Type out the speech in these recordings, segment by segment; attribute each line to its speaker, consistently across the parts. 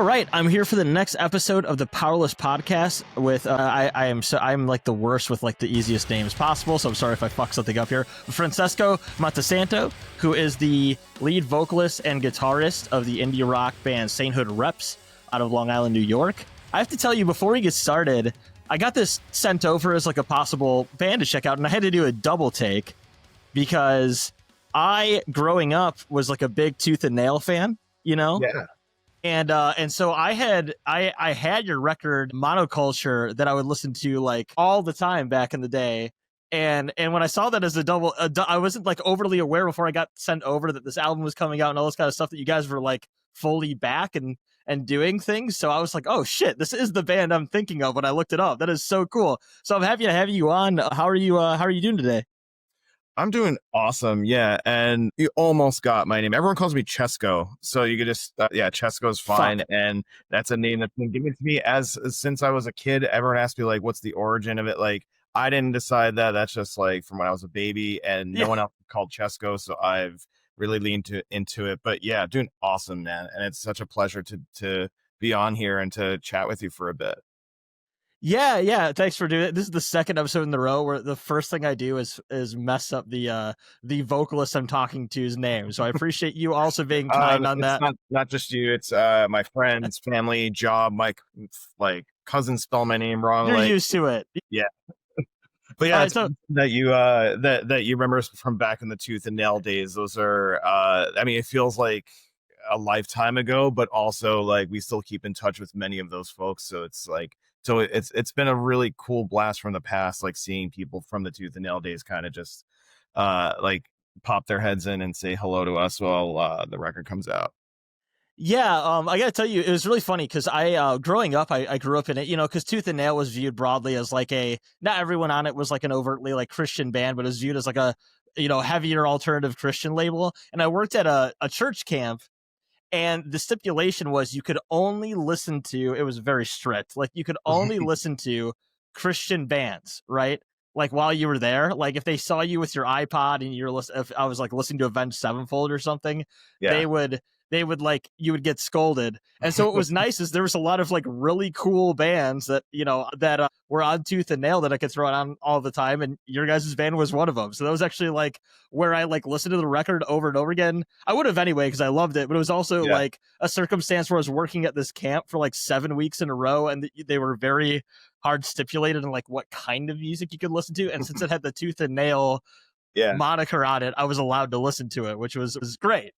Speaker 1: All right, I'm here for the next episode of the Powerless Podcast with I'm like the worst with like the easiest names possible, so I'm sorry if I fuck something up here. Francesco Montesanto, who is the lead vocalist and guitarist of the indie rock band Sainthood Reps out of Long Island, New York. I have to tell you, before we get started, I got this sent over as like a possible band to check out, and I had to do a double take because I, growing up, was like a big Tooth and Nail fan, you know?
Speaker 2: Yeah.
Speaker 1: And so I had your record Monoculture that I would listen to like all the time back in the day. And when I saw that as a double, I wasn't like overly aware before I got sent over that this album was coming out and all this kind of stuff, that you guys were like fully back and doing things. So I was like, oh shit, this is the band I'm thinking of when I looked it up. That is so cool. So I'm happy to have you on. How are you doing today?
Speaker 2: I'm doing awesome. Yeah. And you almost got my name. Everyone calls me Cesco. So you could just, Cesco is fine.
Speaker 1: Fuck.
Speaker 2: And that's a name that's been given to me since I was a kid. Everyone asked me like, what's the origin of it? Like, I didn't decide that. That's just like from when I was a baby, and no one else called Cesco. So I've really leaned into it. But yeah, doing awesome, man. And it's such a pleasure to be on here and to chat with you for a bit.
Speaker 1: Yeah. Thanks for doing it. This is the second episode in a row where the first thing I do is mess up the vocalist I'm talking to's name. So I appreciate you also being kind on that.
Speaker 2: Not just you. It's my friends, family, job. My cousins spell my name wrong.
Speaker 1: You're used to it.
Speaker 2: Yeah. But yeah,
Speaker 1: Right, so
Speaker 2: that you remember from back in the Tooth and Nail days. Those are I mean, it feels like a lifetime ago, but also like we still keep in touch with many of those folks. So it's like, it's been a really cool blast from the past, like seeing people from the Tooth and Nail days kind of just like pop their heads in and say hello to us while the record comes out.
Speaker 1: yeah, I gotta tell you, it was really funny because I growing up, I grew up in it, you know, because Tooth and Nail was viewed broadly as like not everyone on it was like an overtly like Christian band, but it was viewed as like a, you know, heavier alternative Christian label. And I worked at a church camp. And the stipulation was you could only listen to, it was very strict, like you could only listen to Christian bands, right? Like while you were there, like if they saw you with your iPod and you're listening, if I was like listening to Avenged Sevenfold or something, they would like, you would get scolded. And so what was nice is there was a lot of like really cool bands that, you know, that were on Tooth and Nail that I could throw it on all the time. And your guys' band was one of them. So that was actually like where I like listened to the record over and over again. I would have anyway, because I loved it. But it was also like a circumstance where I was working at this camp for like 7 weeks in a row. And they were very hard stipulated on like what kind of music you could listen to. And since it had the Tooth and Nail moniker on it, I was allowed to listen to it, which was great.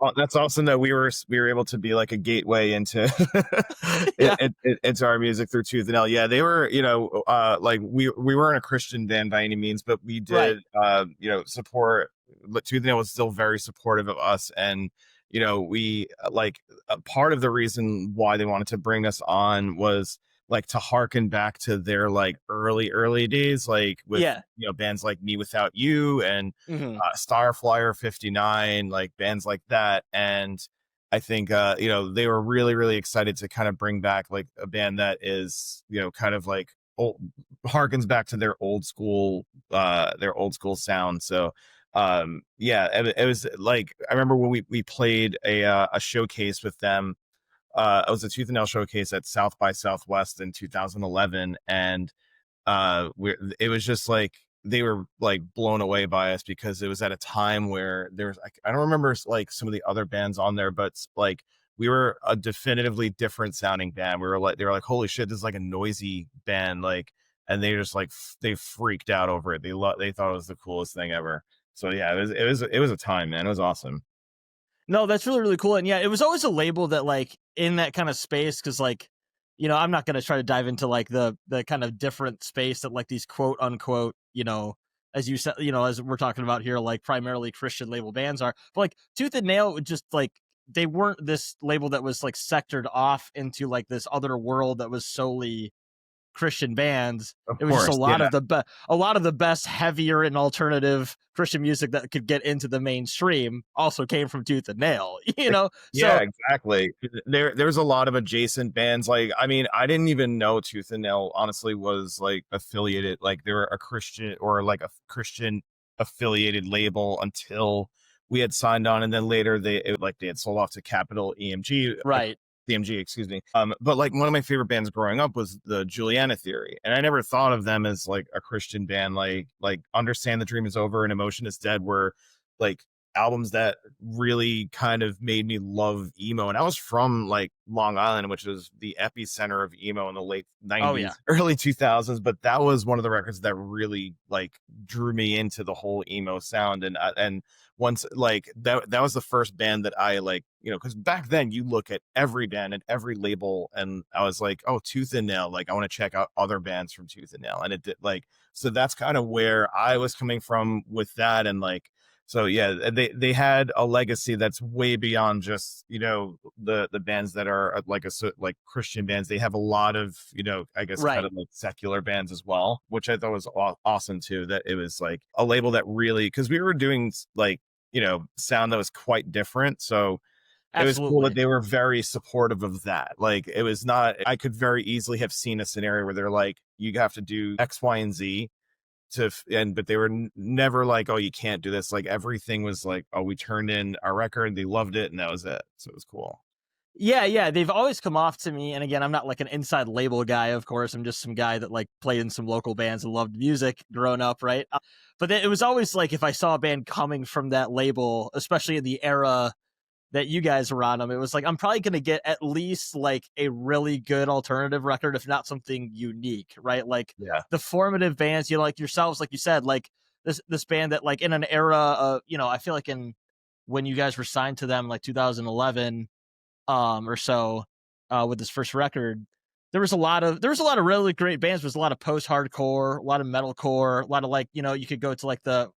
Speaker 2: Oh, that's awesome that we were able to be like a gateway into into our music through Tooth and Nail. Yeah, they were, you know, like we weren't a Christian band by any means, but we did, you know, support. Tooth and Nail was still very supportive of us, and you know, we like part of the reason why they wanted to bring us on was like to harken back to their like early days, like with you know, bands like Me Without You and Starflyer 59, like bands like that. And I think you know, they were really excited to kind of bring back like a band that is, you know, kind of like harkens back to their old school sound. So it was like, I remember when we played a showcase with them. It was a Tooth and Nail showcase at South by Southwest in 2011, and it was just like they were like blown away by us because it was at a time where there was I don't remember like some of the other bands on there, but like we were a definitively different sounding band. They were like, holy shit, this is like a noisy band, like, and they just like they freaked out over it. They thought it was the coolest thing ever. So yeah, it was a time, man. It was awesome.
Speaker 1: No, that's really cool. And yeah, it was always a label that like in that kind of space, because like, you know, I'm not going to try to dive into like the kind of different space that like these quote unquote, you know, as you said, you know, as we're talking about here, like primarily Christian label bands are. But like Tooth and Nail, just like they weren't this label that was like sectored off into like this other world that was solely Christian bands. It was just a lot of the best heavier and alternative Christian music that could get into the mainstream also came from Tooth and Nail, you know?
Speaker 2: Yeah, exactly. There's a lot of adjacent bands. Like, I mean, I didn't even know Tooth and Nail honestly was like affiliated, like they were a Christian or like a Christian affiliated label until we had signed on, and then later they had sold off to Capital EMG,
Speaker 1: right?
Speaker 2: DMG, excuse me. But like one of my favorite bands growing up was the Juliana Theory, and I never thought of them as like a Christian band. Like Understand the Dream Is Over and Emotion Is Dead were like albums that really kind of made me love emo. And I was from like Long Island, which was the epicenter of emo in the late
Speaker 1: Oh
Speaker 2: 90s,
Speaker 1: yeah.
Speaker 2: early 2000s. But that was one of the records that really like drew me into the whole emo sound. And once like that was the first band that I like, you know, because back then you look at every band and every label, and I was like, oh, Tooth and Nail, like I want to check out other bands from Tooth and Nail. And it did like, so that's kind of where I was coming from with that. And like, so yeah, they had a legacy that's way beyond just, you know, the bands that are like like Christian bands. They have a lot of, you know, I guess kind
Speaker 1: Right.
Speaker 2: of like secular bands as well, which I thought was awesome too. That it was like a label that really, because we were doing like, you know, sound that was quite different. So it was cool that
Speaker 1: Absolutely.
Speaker 2: they were very supportive of that. Like it was not, I could very easily have seen a scenario where they're like, you have to do X, Y, and Z but they were never like, oh, you can't do this. Like everything was like, oh, we turned in our record, they loved it, and that was it. So it was cool.
Speaker 1: Yeah, yeah, they've always come off to me, and again, I'm not like an inside label guy, of course. I'm just some guy that like played in some local bands and loved music growing up, right? But it was always like if I saw a band coming from that label, especially in the era that you guys were on them, it was like I'm probably going to get at least like a really good alternative record, if not something unique, right? Like
Speaker 2: Yeah.
Speaker 1: the formative bands, you know, like yourselves, like you said, like this band that like in an era of, you know, I feel like in when you guys were signed to them like 2011 or so with this first record, there was a lot of really great bands. There was a lot of post hardcore, a lot of metalcore, a lot of like, you know, you could go to like the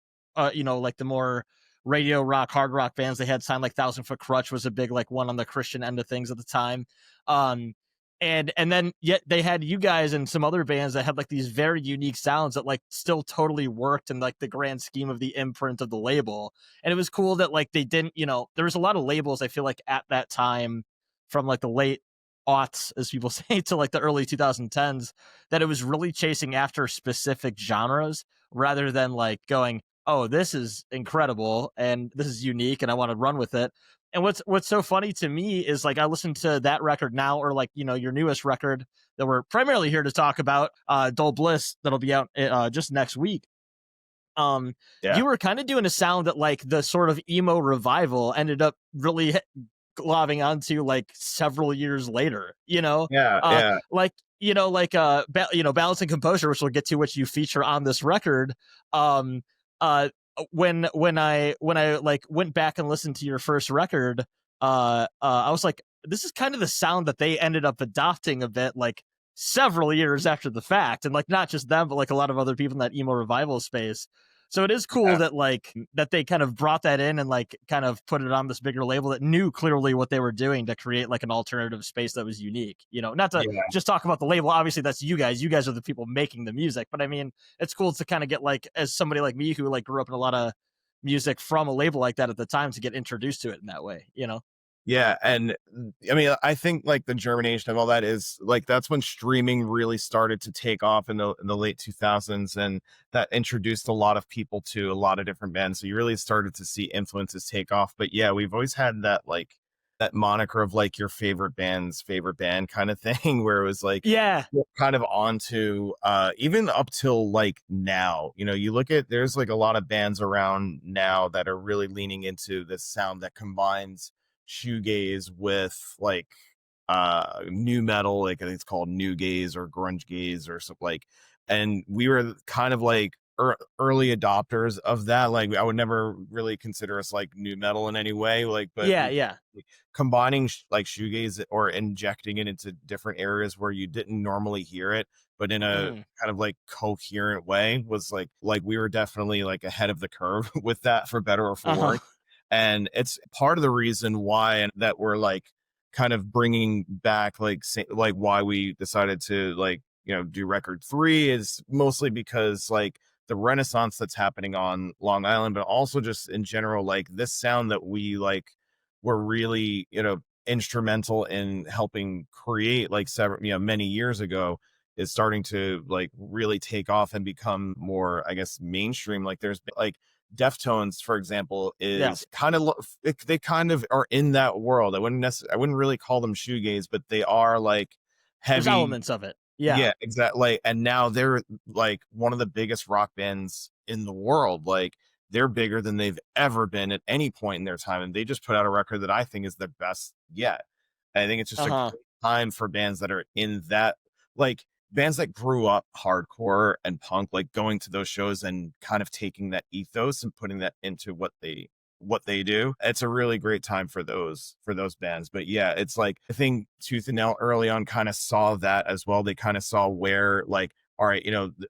Speaker 1: you know, like the more radio rock, hard rock bands they had signed. Like Thousand Foot Crutch was a big like one on the Christian end of things at the time. um and then yet they had you guys and some other bands that had like these very unique sounds that like still totally worked in like the grand scheme of the imprint of the label. And it was cool that like they didn't, you know, there was a lot of labels I feel like at that time from like the late aughts, as people say, to like the early 2010s, that it was really chasing after specific genres rather than like going, oh, this is incredible and this is unique and I want to run with it. And what's so funny to me is like I listened to that record now, or like, you know, your newest record that we're primarily here to talk about, Dull Bliss, that'll be out just next week.
Speaker 2: Yeah.
Speaker 1: You were kind of doing a sound that like the sort of emo revival ended up really globbing onto like several years later, you know.
Speaker 2: Yeah. Yeah.
Speaker 1: Like, you know, like you know, Balance and Composure, which we'll get to, which you feature on this record. um uh when I like went back and listened to your first record, I was like, this is kind of the sound that they ended up adopting a bit like several years after the fact, and like not just them but like a lot of other people in that emo revival space. So it is cool
Speaker 2: Yeah.
Speaker 1: that like that they kind of brought that in and like kind of put it on this bigger label that knew clearly what they were doing to create like an alternative space that was unique. You know, not to
Speaker 2: Yeah.
Speaker 1: just talk about the label. Obviously, that's you guys. You guys are the people making the music. But I mean, it's cool to kind of get like, as somebody like me who like grew up in a lot of music from a label like that at the time, to get introduced to it in that way. You know?
Speaker 2: Yeah, and I mean, I think like the germination of all that is like that's when streaming really started to take off in the late 2000s, and that introduced a lot of people to a lot of different bands. So you really started to see influences take off. But yeah, we've always had that like that moniker of like your favorite band's favorite band kind of thing, where it was like
Speaker 1: Yeah.
Speaker 2: kind of onto even up till like now, you know, you look at there's like a lot of bands around now that are really leaning into this sound that combines shoegaze with like new metal, like I think it's called new gaze or grunge gaze or something like. And we were kind of like early adopters of that. Like I would never really consider us like new metal in any way, like, but
Speaker 1: Yeah.
Speaker 2: we
Speaker 1: Yeah.
Speaker 2: like, combining like shoegaze or injecting it into different areas where you didn't normally hear it, but in a
Speaker 1: Mm.
Speaker 2: kind of like coherent way, was like we were definitely like ahead of the curve with that, for better or for
Speaker 1: Uh-huh.
Speaker 2: worse. And it's part of the reason why, and that we're like kind of bringing back like why we decided to like, you know, do record 3 is mostly because like the renaissance that's happening on Long Island, but also just in general, like this sound that we like were really, you know, instrumental in helping create like several, you know, many years ago, is starting to like really take off and become more, I guess, mainstream. Like there's like Deftones, for example,
Speaker 1: Yeah,
Speaker 2: is kind of they kind of are in that world. I wouldn't really call them shoegaze, but they are like
Speaker 1: there's
Speaker 2: heavy.
Speaker 1: elements of it. Yeah.
Speaker 2: Yeah, exactly. And now they're like one of the biggest rock bands in the world. Like they're bigger than they've ever been at any point in their time, and they just put out a record that I think is their best yet. I think it's just a
Speaker 1: Uh-huh.
Speaker 2: great time for bands that are in that, like bands that grew up hardcore and punk, like going to those shows and kind of taking that ethos and putting that into what they do. It's a really great time for those bands. But yeah, it's like I think Tooth and Nail early on kind of saw that as well. They kind of saw where like, all right,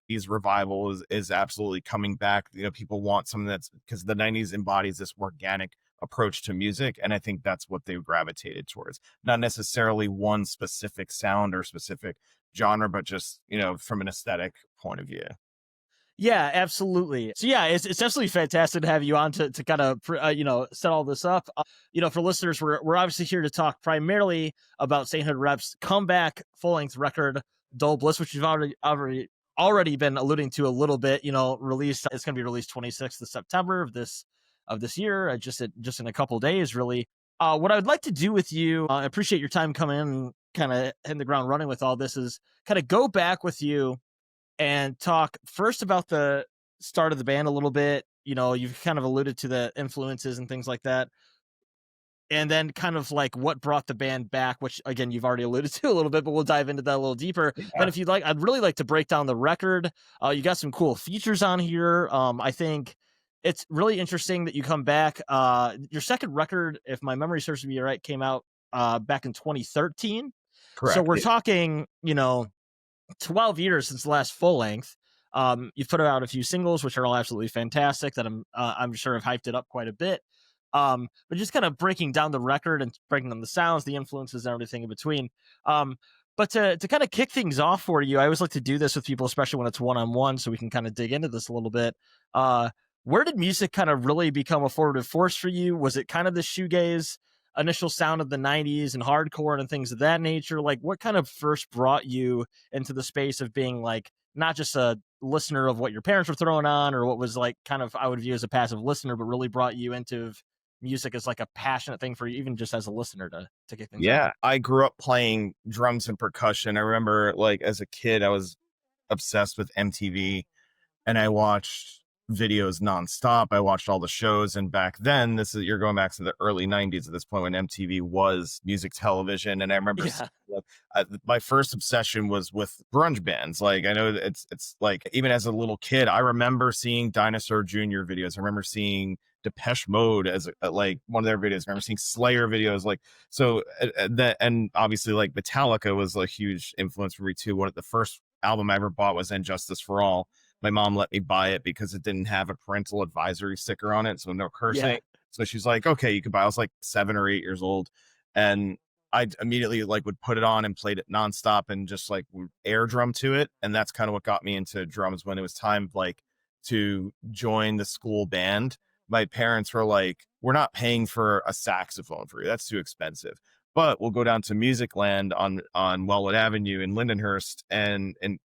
Speaker 2: these revival is absolutely coming back. People want something that's, because the 90s embodies this organic approach to music, and I think that's what they gravitated towards, not necessarily one specific sound or specific genre, but just from an aesthetic point of view.
Speaker 1: Yeah, absolutely. So yeah, it's definitely fantastic to have you on to kind of set all this up. For listeners, we're obviously here to talk primarily about Sainthood Reps comeback full length record, Dull Bliss, which you've already been alluding to a little bit. Released. It's going to be released 26th of September of this year, just in a couple of days, really. What I would like to do with you, I appreciate your time coming in and kind of hitting the ground running with all this, is kind of go back with you and talk first about the start of the band a little bit. You've kind of alluded to the influences and things like that. And then kind of like what brought the band back, which again, you've already alluded to a little bit, but we'll dive into that a little deeper. Then
Speaker 2: Yeah,
Speaker 1: if you'd like, I'd really like to break down the record. You got some cool features on here. I think it's really interesting that you come back. Your second record, if my memory serves me right, came out back in 2013. So
Speaker 2: correct.
Speaker 1: we're
Speaker 2: Yeah.
Speaker 1: talking, 12 years since the last full length. You've put out a few singles, which are all absolutely fantastic. That I'm sure have hyped it up quite a bit. But just kind of breaking down the record and breaking down the sounds, the influences, and everything in between. But to kind of kick things off for you, I always like to do this with people, especially when it's one on one, so we can kind of dig into this a little bit. Where did music kind of really become a formative force for you? Was it kind of the shoegaze initial sound of the 90s and hardcore and things of that nature? Like, what kind of first brought you into the space of being like not just a listener of what your parents were throwing on, or what was like kind of I would view as a passive listener, but really brought you into music as like a passionate thing for you, even just as a listener to kick things off?
Speaker 2: Yeah, I grew up playing drums and percussion. I remember, like, as a kid, I was obsessed with MTV, and I watched videos nonstop. I watched all the shows, and back then, you're going back to the early 90s at this point, when MTV was music television. And I remember
Speaker 1: Yeah.
Speaker 2: my first obsession was with grunge bands. Like, I know that it's like, even as a little kid, I remember seeing Dinosaur Jr. videos. I remember seeing Depeche Mode as like one of their videos. I remember seeing Slayer videos. Like, so that, and obviously like Metallica was a huge influence for me too. One of the first album I ever bought was Injustice for All. My mom let me buy it because it didn't have a parental advisory sticker on it, so no
Speaker 1: Yeah.
Speaker 2: cursing. So she's like, okay, you could buy. I was like 7 or 8 years old, and I immediately like would put it on and played it nonstop and just like would air drum to it. And that's kind of what got me into drums. When it was time like to join the school band, my parents were like, we're not paying for a saxophone for you, that's too expensive, but we'll go down to Music Land on Wellwood Avenue in Lindenhurst, and in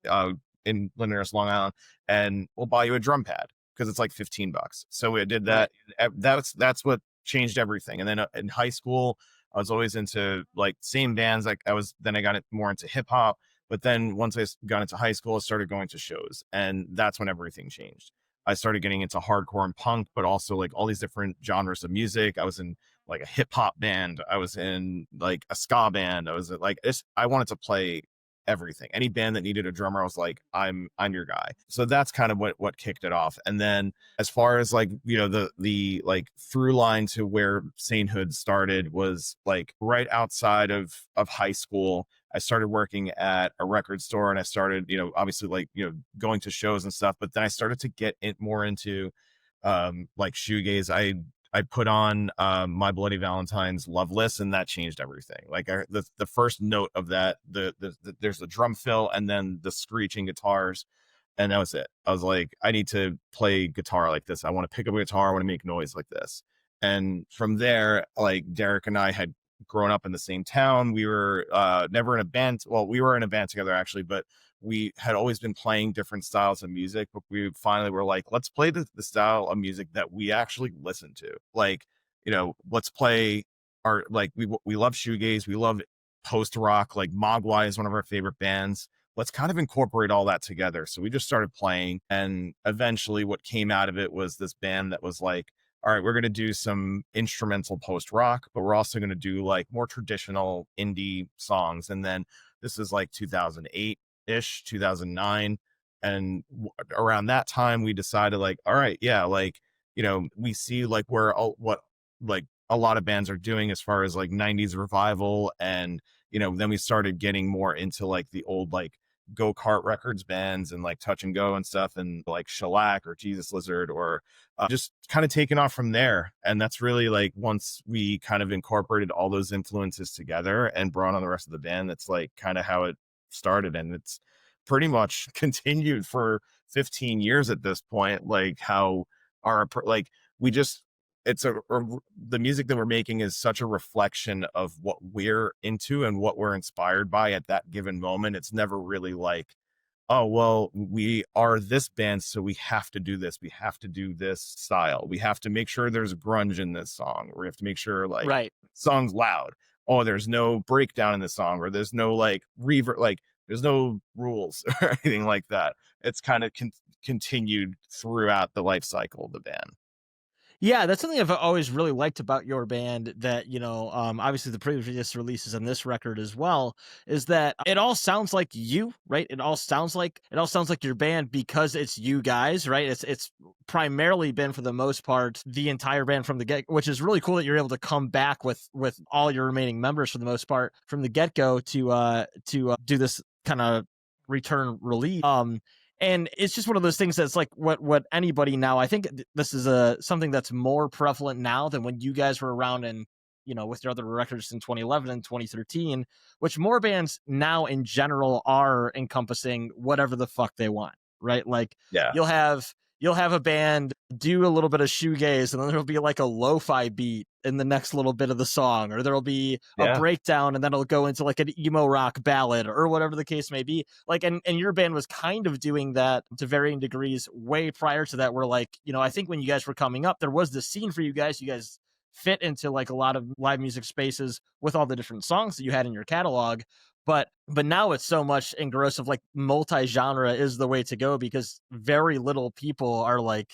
Speaker 2: Lindenhurst, Long Island, and we'll buy you a drum pad because it's like $15. So we did
Speaker 1: Right.
Speaker 2: that. That's what changed everything. And then in high school, I was always into like same bands. Like then I got more into hip hop. But then once I got into high school, I started going to shows, and that's when everything changed. I started getting into hardcore and punk, but also like all these different genres of music. I was in like a hip hop band. I was in like a ska band. I was like, I wanted to play everything. Any band that needed a drummer, I was like, I'm your guy. So that's kind of what kicked it off. And then as far as like, the like through line to where Sainthood started was like right outside of high school. I started working at a record store, and I started, obviously like, going to shows and stuff, but then I started to get more into like shoegaze. I put on My Bloody Valentine's Loveless, and that changed everything. Like the first note of that, there's the drum fill and then the screeching guitars, and that was it. I was like, I need to play guitar like this. I want to pick up a guitar. I want to make noise like this. And from there, like Derek and I had grown up in the same town. We were never in a band. Well, we were in a band together actually, but we had always been playing different styles of music. But we finally were like, let's play the style of music that we actually listen to. Like, let's play our, like, we love shoegaze, we love post rock. Like Mogwai is one of our favorite bands. Let's kind of incorporate all that together. So we just started playing, and eventually what came out of it was this band that was like, all right, we're going to do some instrumental post rock, but we're also going to do like more traditional indie songs. And then this is like 2008 ish, 2009. And around that time, we decided like, all right, yeah, like, we see like what like a lot of bands are doing as far as like 90s revival. And, then we started getting more into like the old, like, go-kart records bands and like Touch and Go and stuff, and like Shellac or Jesus Lizard, or just kind of taken off from there. And that's really like, once we kind of incorporated all those influences together and brought on the rest of the band, that's like kind of how it started. And it's pretty much continued for 15 years at this point. Like how like we just, the music that we're making is such a reflection of what we're into and what we're inspired by at that given moment. It's never really like, oh, well, we are this band, so we have to do this. We have to do this style. We have to make sure there's grunge in this song. Or we have to make sure like
Speaker 1: Right.
Speaker 2: song's loud. Oh, there's no breakdown in the song, or there's no like reverb, like there's no rules or anything like that. It's kind of continued throughout the life cycle of the band.
Speaker 1: Yeah, that's something I've always really liked about your band, that, obviously the previous releases on this record as well, is that it all sounds like you, right? It all sounds like your band because it's you guys, right? It's primarily been, for the most part, the entire band from the get, which is really cool that you're able to come back with all your remaining members for the most part from the get-go to do this kind of return release. And it's just one of those things that's like what anybody now, I think this is something that's more prevalent now than when you guys were around, and with your other records in 2011 and 2013, which more bands now in general are encompassing whatever the fuck they want, right? Like,
Speaker 2: Yeah.
Speaker 1: you'll have a band do a little bit of shoegaze, and then there'll be like a lo-fi beat in the next little bit of the song, or there'll be a breakdown, and then it'll go into like an emo rock ballad, or whatever the case may be. Like, and your band was kind of doing that to varying degrees way prior to that, where like, I think when you guys were coming up, there was this scene for you guys. You guys fit into like a lot of live music spaces with all the different songs that you had in your catalog. But now it's so much engrossed of like multi-genre is the way to go, because very little people are like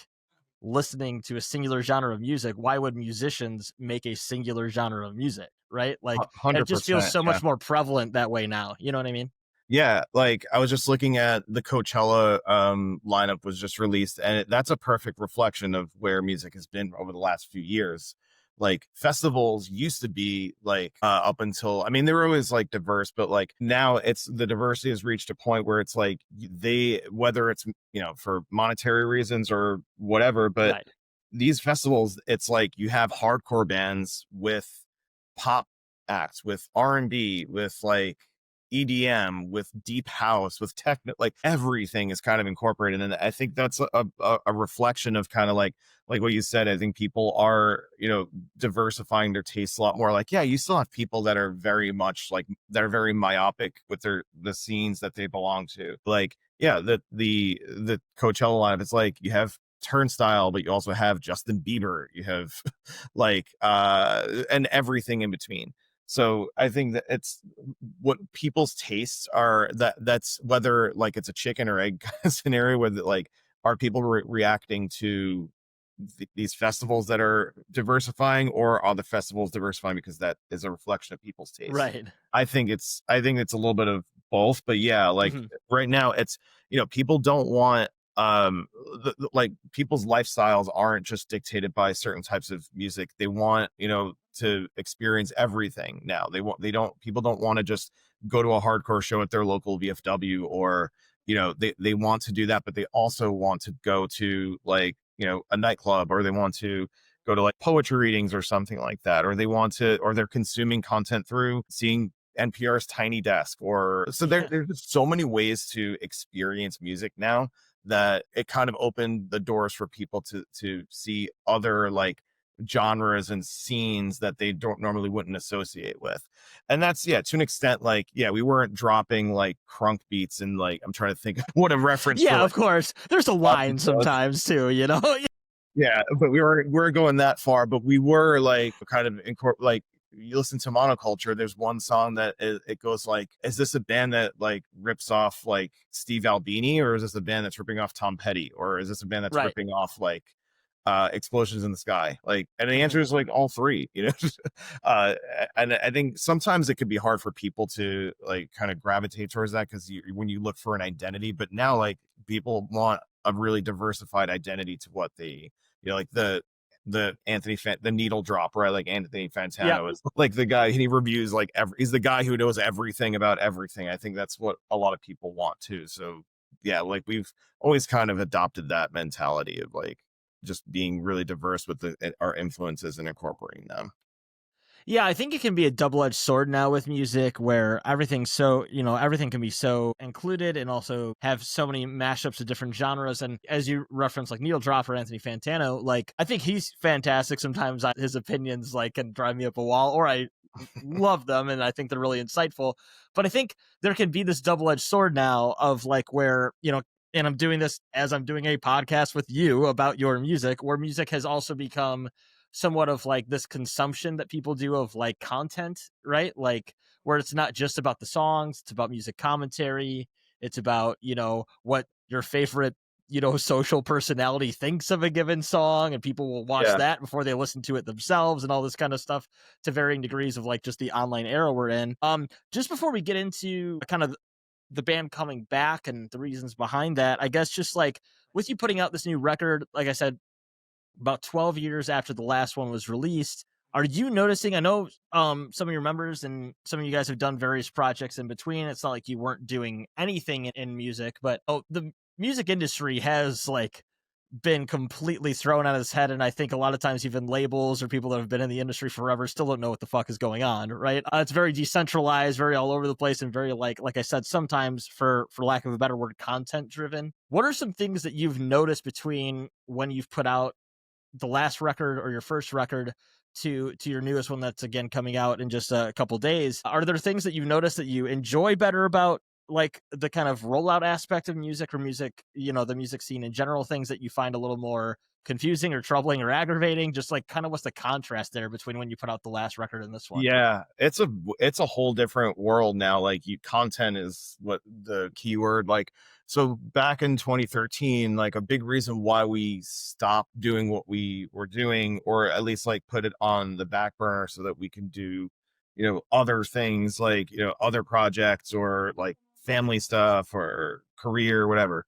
Speaker 1: listening to a singular genre of music. Why would musicians make a singular genre of music, right? Like,
Speaker 2: 100%,
Speaker 1: it just feels so much more prevalent that way now. You know what I mean?
Speaker 2: Yeah, like I was just looking at the Coachella lineup was just released, and that's a perfect reflection of where music has been over the last few years. Like festivals used to be like up until, I mean, they were always like diverse, but like now it's, the diversity has reached a point where it's like whether it's for monetary reasons or whatever, but
Speaker 1: Right.
Speaker 2: these festivals, it's like you have hardcore bands with pop acts, with R&B, with like EDM, with deep house, with techno, like everything is kind of incorporated. And I think that's a reflection of kind of like what you said. I think people are, diversifying their tastes a lot more. Like, yeah, you still have people that are very much like, that are very myopic with the scenes that they belong to. Like, yeah, the Coachella lineup, it's like you have Turnstile, but you also have Justin Bieber, you have like and everything in between. So I think that it's what people's tastes are, that's whether like it's a chicken or egg scenario, where like, are people reacting to these festivals that are diversifying, or are the festivals diversifying because that is a reflection of people's taste?
Speaker 1: Right.
Speaker 2: I think it's a little bit of both, but yeah, like right now it's, people don't want like people's lifestyles aren't just dictated by certain types of music. They want, to experience everything now. People don't want to just go to a hardcore show at their local VFW, or, they want to do that, but they also want to go to like, a nightclub, or they want to go to like poetry readings or something like that, or or they're consuming content through seeing NPR's Tiny Desk, or so there's just so many ways to experience music now, that it kind of opened the doors for people to see other like genres and scenes that they don't normally wouldn't associate with. And that's, yeah, to an extent, like, yeah, we weren't dropping like crunk beats and like, I'm trying to think what a reference for,
Speaker 1: Yeah,
Speaker 2: like,
Speaker 1: of course. There's a line sometimes too, you know?
Speaker 2: yeah, but we were going that far, but we were like kind of like, you listen to Monoculture, there's one song that it goes like, is this a band that like rips off like Steve Albini, or is this a band that's ripping off Tom Petty, or is this a band that's
Speaker 1: Right.
Speaker 2: ripping off like Explosions in the Sky? Like, and the answer
Speaker 1: Mhm.
Speaker 2: is like all three, you know. And I think sometimes it could be hard for people to like kind of gravitate towards that, because when you look for an identity, but now like people want a really diversified identity to what they, you know, like the the needle drop, right? Like Anthony
Speaker 1: Yeah.
Speaker 2: Fantano is like the guy, he reviews like he's the guy who knows everything about everything. I think that's what a lot of people want too. So yeah, like we've always kind of adopted that mentality of like just being really diverse with our influences and incorporating them.
Speaker 1: Yeah, I think it can be a double-edged sword now with music, where everything's so, everything can be so included and also have so many mashups of different genres. And as you reference, like Neil Drop or Anthony Fantano, like I think he's fantastic. Sometimes his opinions like can drive me up a wall, or I love them and I think they're really insightful. But I think there can be this double-edged sword now of like where, and I'm doing this as I'm doing a podcast with you about your music, where music has also become somewhat of like this consumption that people do of like content, right? Like where it's not just about the songs, it's about music commentary, it's about, what your favorite, social personality thinks of a given song, and people will watch
Speaker 2: Yeah.
Speaker 1: that before they listen to it themselves and all this kind of stuff, to varying degrees of like just the online era we're in. Just before we get into kind of the band coming back and the reasons behind that, I guess just like with you putting out this new record, like I said, about 12 years after the last one was released, are you noticing, I know some of your members and some of you guys have done various projects in between, it's not like you weren't doing anything in music, but the music industry has like been completely thrown on its head, and I think a lot of times even labels or people that have been in the industry forever still don't know what the fuck is going on, right? It's very decentralized, very all over the place, and very like I said, sometimes for lack of a better word, content driven. What are some things that you've noticed between when you've put out the last record or your first record to your newest one that's again coming out in just a couple days? Are there things that you've noticed that you enjoy better about like the kind of rollout aspect of music, or music, the music scene in general, things that you find a little more confusing or troubling or aggravating? Just like kind of what's the contrast there between when you put out the last record and this one?
Speaker 2: Yeah, it's a whole different world now. Like, content is what the keyword. Like, so back in 2013, like a big reason why we stopped doing what we were doing, or at least like put it on the back burner so that we can do, other things, like, other projects or like family stuff or career, whatever.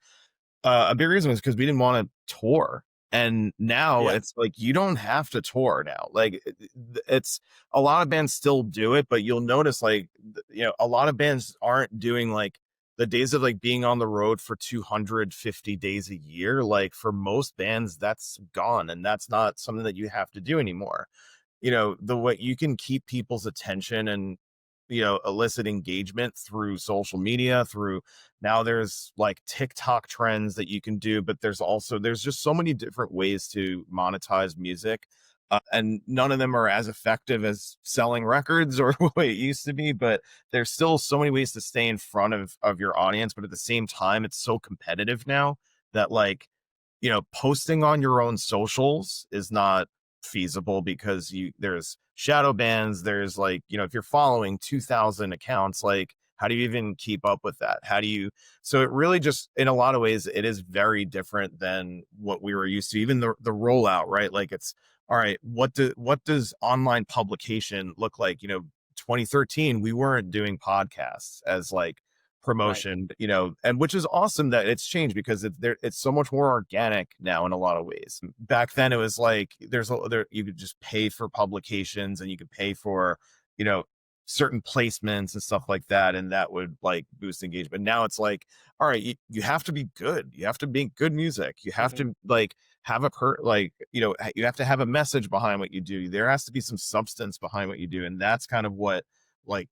Speaker 2: A big reason was because we didn't want to tour. And now
Speaker 1: Yeah.
Speaker 2: it's like you don't have to tour now. Like, it's a lot of bands still do it, but you'll notice like, a lot of bands aren't doing like the days of like being on the road for 250 days a year. Like, for most bands, that's gone, and that's not something that you have to do anymore. The way you can keep people's attention and, elicit engagement through social media, through, now there's like TikTok trends that you can do, but there's just so many different ways to monetize music. And none of them are as effective as selling records or what it used to be, but there's still so many ways to stay in front of your audience. But at the same time, it's so competitive now that like, posting on your own socials is not feasible, because there's shadow bans, there's like, if you're following 2,000 accounts, like, how do you even keep up with that? So it really just, in a lot of ways, it is very different than what we were used to. Even the rollout, right? Like, it's all right, what does online publication look like? 2013, we weren't doing podcasts as like
Speaker 1: Right.
Speaker 2: promotion, and which is awesome that it's changed, because it's so much more organic now in a lot of ways. Back then it was like you could just pay for publications, and you could pay for, you know certain placements and stuff like that, and that would like boost engagement. Now it's like, all right, you have to be good, you have to make good music, you have
Speaker 1: Mhm.
Speaker 2: to like have you have to have a message behind what you do, there has to be some substance behind what you do. And that's kind of what like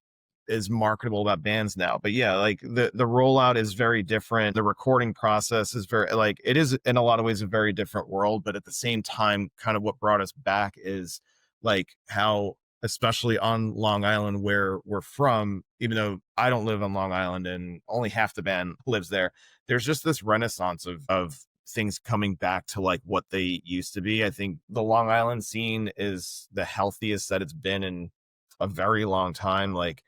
Speaker 2: is marketable about bands now. But yeah, like the rollout is very different. The recording process is very, like, it is in a lot of ways a very different world, but at the same time, kind of what brought us back is like how, especially on Long Island where we're from, even though I don't live on Long Island and only half the band lives there, there's just this renaissance of things coming back to like what they used to be. I think the Long Island scene is the healthiest that it's been in a very long time. Like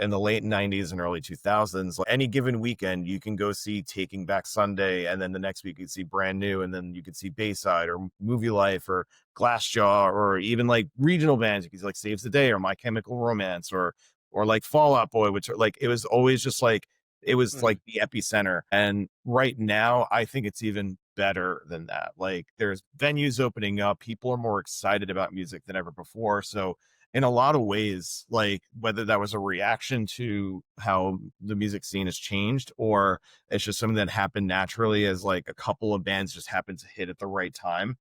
Speaker 2: in the late 90s and early 2000s, like any given weekend you can go see Taking Back Sunday, and then the next week you could see Brand New, and then you could see Bayside or Movie Life or Glassjaw, or even like regional bands. You could see like Saves the Day or My Chemical Romance or like Fall Out Boy, which are like, it was always just like, it was like the epicenter. And right now I think it's even better than that. Like there's venues opening up, people are more excited about music than ever before. So in a lot of ways, like whether that was a reaction to how the music scene has changed, or it's just something that happened naturally as like a couple of bands just happened to hit at the right time.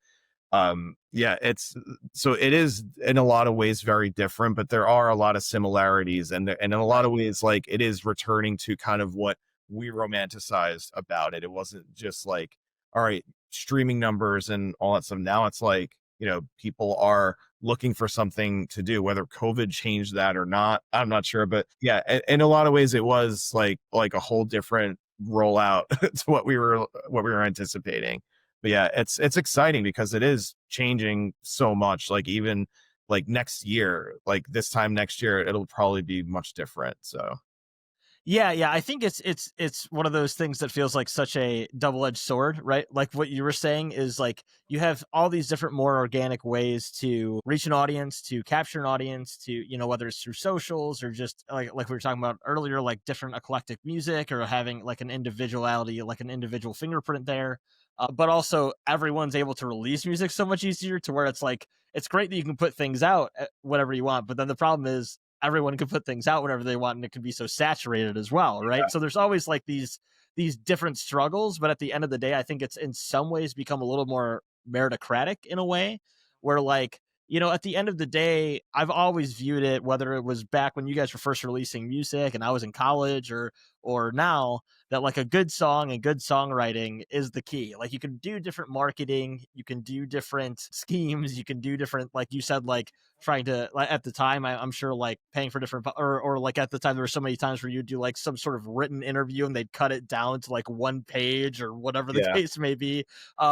Speaker 2: Yeah, it's, so it is in a lot of ways very different, but there are a lot of similarities, and in a lot of ways, like it is returning to kind of what we romanticized about it. It wasn't just like, all right, streaming numbers and all that stuff. Now it's like, you know, people are looking for something to do. Whether COVID changed that or not, I'm not sure, but yeah, in a lot of ways, it was like a whole different rollout to what we were anticipating. But yeah, it's exciting because it is changing so much. Like even like next year, like this time next year, it'll probably be much different. So
Speaker 1: Yeah, I think it's one of those things that feels like such a double-edged sword, right? Like what you were saying is like you have all these different more organic ways to reach an audience, to capture an audience, to, you know, whether it's through socials or just like we were talking about earlier, like different eclectic music or having like an individuality, like an individual fingerprint there. But also everyone's able to release music so much easier to where it's like it's great that you can put things out whatever you want, but then the problem is everyone can put things out whenever they want, and it can be so saturated as well, right? So there's always like these different struggles, but at the end of the day, I think it's in some ways become a little more meritocratic in a way, where like, you know, at the end of the day, I've always viewed it, whether it was back when you guys were first releasing music and I was in college, or now, that like a good song and good songwriting is the key. Like you can do different marketing, you can do different schemes, you can do different, like you said, like trying to, like at the time, I'm sure like paying for different, or like at the time there were so many times where you do like some sort of written interview and they'd cut it down to like one page or whatever the
Speaker 2: yeah,
Speaker 1: case may be,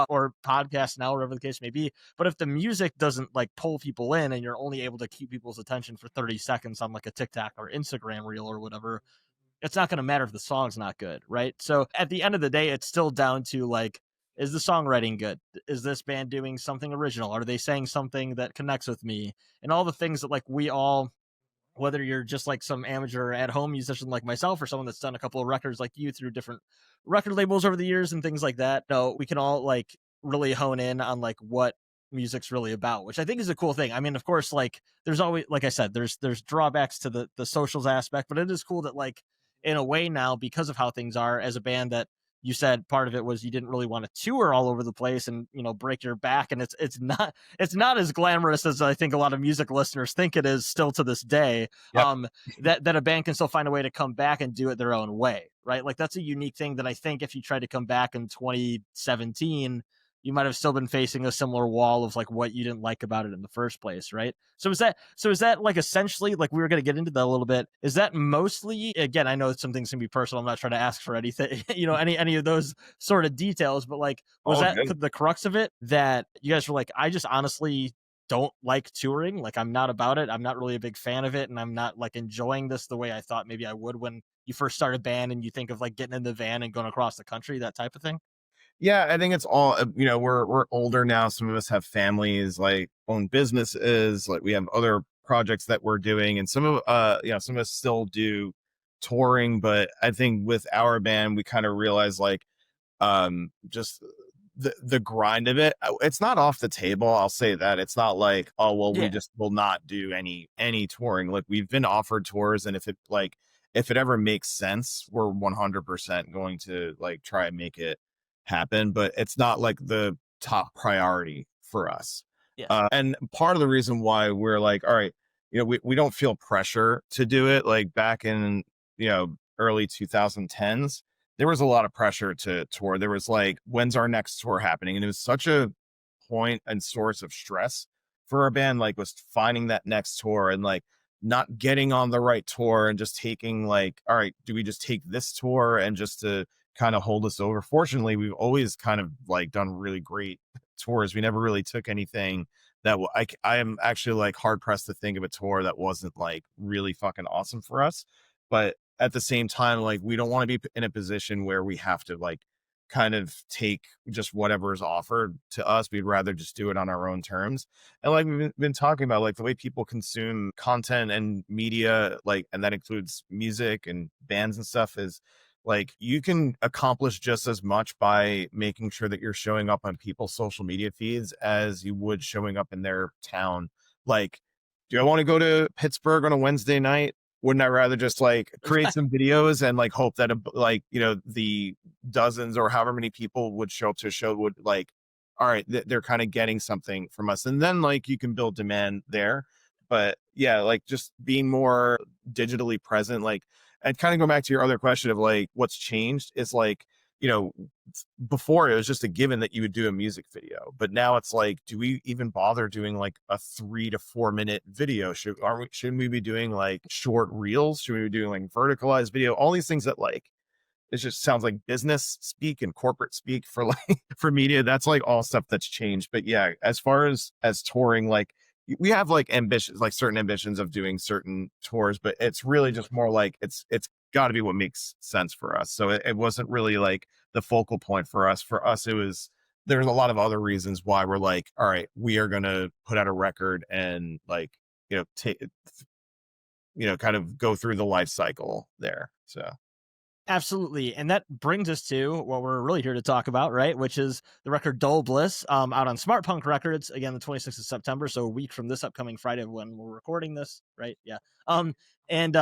Speaker 1: or podcast now, whatever the case may be. But if the music doesn't like pull people in and you're only able to keep people's attention for 30 seconds on like a TikTok or Instagram reel or whatever, it's not going to matter if the song's not good, right? So at the end of the day, it's still down to like, is the songwriting good? Is this band doing something original? Are they saying something that connects with me? And all the things that like we all, whether you're just like some amateur at home musician like myself or someone that's done a couple of records like you through different record labels over the years and things like that, no, we can all like really hone in on like what music's really about, which I think is a cool thing. I mean, of course, like there's always, like I said, there's drawbacks to the socials aspect, but it is cool that like in a way now, because of how things are as a band, that you said part of it was you didn't really want to tour all over the place and, you know, break your back, and it's not as glamorous as I think a lot of music listeners think it is still to this day.
Speaker 2: yep.
Speaker 1: That a band can still find a way to come back and do it their own way, right? Like that's a unique thing that I think if you tried to come back in 2017, you might have still been facing a similar wall of like what you didn't like about it in the first place, right? So is that like essentially, like we were going to get into that a little bit, is that mostly, again, I know some things can be personal, I'm not trying to ask for anything, you know, any of those sort of details, but like was
Speaker 2: All
Speaker 1: that
Speaker 2: good.
Speaker 1: the crux of it, that you guys were like, I just honestly don't like touring, like I'm not about it, I'm not really a big fan of it, and I'm not like enjoying this the way I thought maybe I would when you first start a band and you think of like getting in the van and going across the country, that type of thing?
Speaker 2: Yeah, I think it's all, you know, we're older now. Some of us have families, like own businesses, like we have other projects that we're doing, and some of you know, some of us still do touring. But I think with our band, we kind of realize like just the grind of it, it's not off the table. I'll say that. It's not like, oh well, we
Speaker 1: Yeah.
Speaker 2: just will not do any touring. Like we've been offered tours, and if it ever makes sense, we're 100% going to like try and make it happen, but it's not like the top priority for us.
Speaker 1: Yeah.
Speaker 2: And part of the reason why we're like, all right, we don't feel pressure to do it. Like back in, early 2010s, there was a lot of pressure to tour. There was like, when's our next tour happening? And it was such a point and source of stress for a band, like was finding that next tour and like not getting on the right tour and just taking like, all right, do we just take this tour and just to kind of hold us over? Fortunately, we've always kind of like done really great tours. We never really took anything that I am actually like hard pressed to think of a tour that wasn't like really fucking awesome for us. But at the same time, like we don't want to be in a position where we have to like kind of take just whatever is offered to us. We'd rather just do it on our own terms. And like we've been talking about, like the way people consume content and media, like, and that includes music and bands and stuff, is like you can accomplish just as much by making sure that you're showing up on people's social media feeds as you would showing up in their town. Like, do I want to go to Pittsburgh on a Wednesday night? Wouldn't I rather just like create some videos and like hope that like, the dozens or however many people would show up to a show would like, all right, they're kind of getting something from us. And then like you can build demand there. But yeah, like just being more digitally present, like, and kind of go back to your other question of like what's changed is like, before it was just a given that you would do a music video, but now it's like, do we even bother doing like a 3 to 4 minute video? Shouldn't we be doing like short reels? Should we be doing like verticalized video? All these things that like, it just sounds like business speak and corporate speak for like for media. That's like all stuff that's changed. But yeah, as far as touring, like we have like ambitions, like certain ambitions of doing certain tours, but it's really just more like it's got to be what makes sense for us. So it wasn't really like the focal point for us. For us, there's a lot of other reasons why we're like, all right, we are going to put out a record and like, kind of go through the life cycle there. So.
Speaker 1: Absolutely. And that brings us to what we're really here to talk about, right? Which is the record Dull Bliss, out on Smart Punk Records, again, the 26th of September. So a week from this upcoming Friday when we're recording this, right? Yeah. And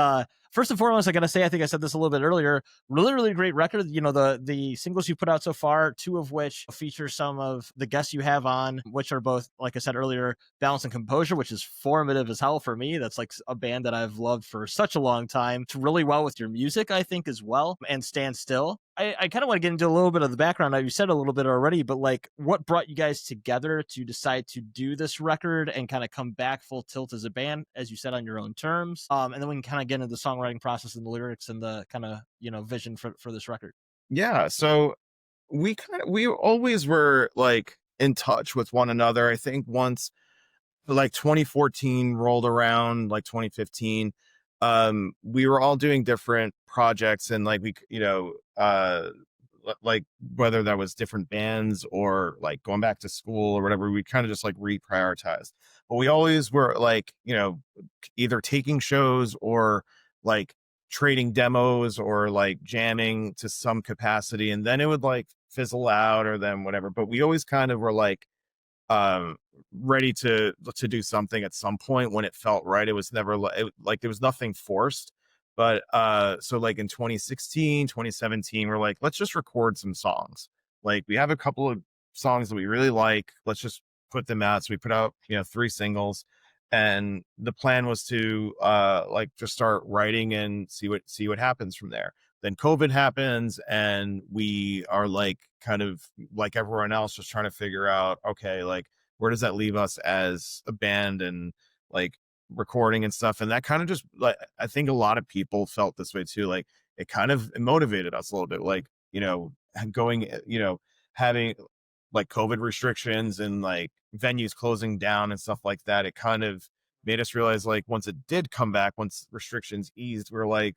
Speaker 1: first and foremost, I got to say, I think I said this a little bit earlier, really, really great record. The singles you put out so far, 2 of which feature some of the guests you have on, which are both, like I said earlier, Balance and Composure, which is formative as hell for me. That's like a band that I've loved for such a long time. It's really well with your music, I think, as well. And Stand Still. I kind of want to get into a little bit of the background. You said a little bit already, but like what brought you guys together to decide to do this record and kind of come back full tilt as a band, as you said, on your own terms? And then we can kind of get into the songwriting process and the lyrics and the kind of, vision for this record.
Speaker 2: Yeah. So we always were like in touch with one another. I think once like 2014 rolled around, like 2015, we were all doing different projects and like like whether that was different bands or like going back to school or whatever, we kind of just like reprioritized. But we always were like, either taking shows or like trading demos or like jamming to some capacity, and then it would like fizzle out or then whatever. But we always kind of were like ready to do something at some point when it felt right. It was never like there was nothing forced. But so like in 2016, 2017, we're like, let's just record some songs. Like we have a couple of songs that we really like. Let's just put them out. So we put out, 3 singles. And the plan was to like just start writing and see what happens from there. Then COVID happens and we are like kind of like everyone else just trying to figure out, okay, like where does that leave us as a band and like recording and stuff. And that kind of just like, I think a lot of people felt this way too. Like it kind of motivated us a little bit, like, going, having like COVID restrictions and like venues closing down and stuff like that. It kind of made us realize like once it did come back, once restrictions eased, we're like,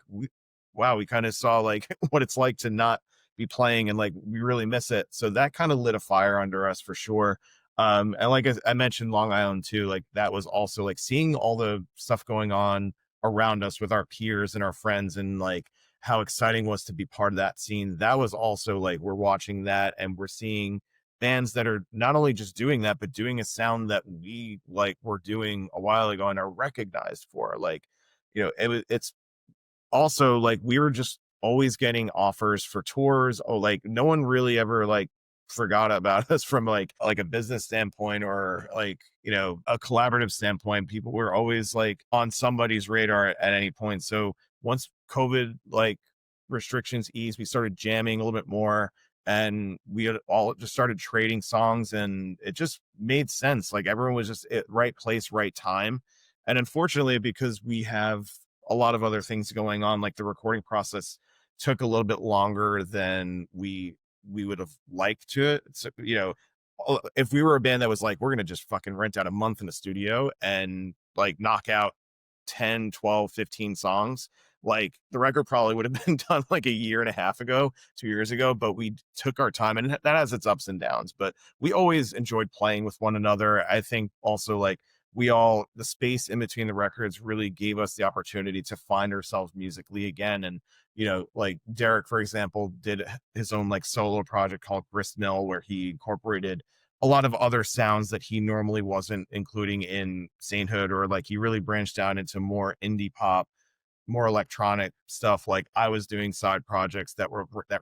Speaker 2: wow, we kind of saw like what it's like to not be playing and like we really miss it. So that kind of lit a fire under us for sure. And like I mentioned Long Island too, like that was also like seeing all the stuff going on around us with our peers and our friends and like how exciting it was to be part of that scene. That was also like we're watching that and we're seeing bands that are not only just doing that but doing a sound that we like were doing a while ago and are recognized for. Like, it's also like we were just always getting offers for tours. Oh, like no one really ever like forgot about us from like a business standpoint or like, you know, a collaborative standpoint. People were always like on somebody's radar at any point. So once COVID like restrictions eased, we started jamming a little bit more, and we had all just started trading songs, and it just made sense. Like everyone was just at right place, right time. And unfortunately, because we have a lot of other things going on, like the recording process took a little bit longer than we would have liked to it. So, you know, if we were a band that was like, we're going to just fucking rent out a month in the studio and like knock out 10, 12, 15 songs, like the record probably would have been done like a year and a half ago, 2 years ago, but we took our time, and that has its ups and downs, but we always enjoyed playing with one another. I think also like the space in between the records really gave us the opportunity to find ourselves musically again. And, you know, like Derek, for example, did his own like solo project called Gristmill, where he incorporated a lot of other sounds that he normally wasn't including in Sainthood, or like he really branched out into more indie pop, more electronic stuff. Like I was doing side projects that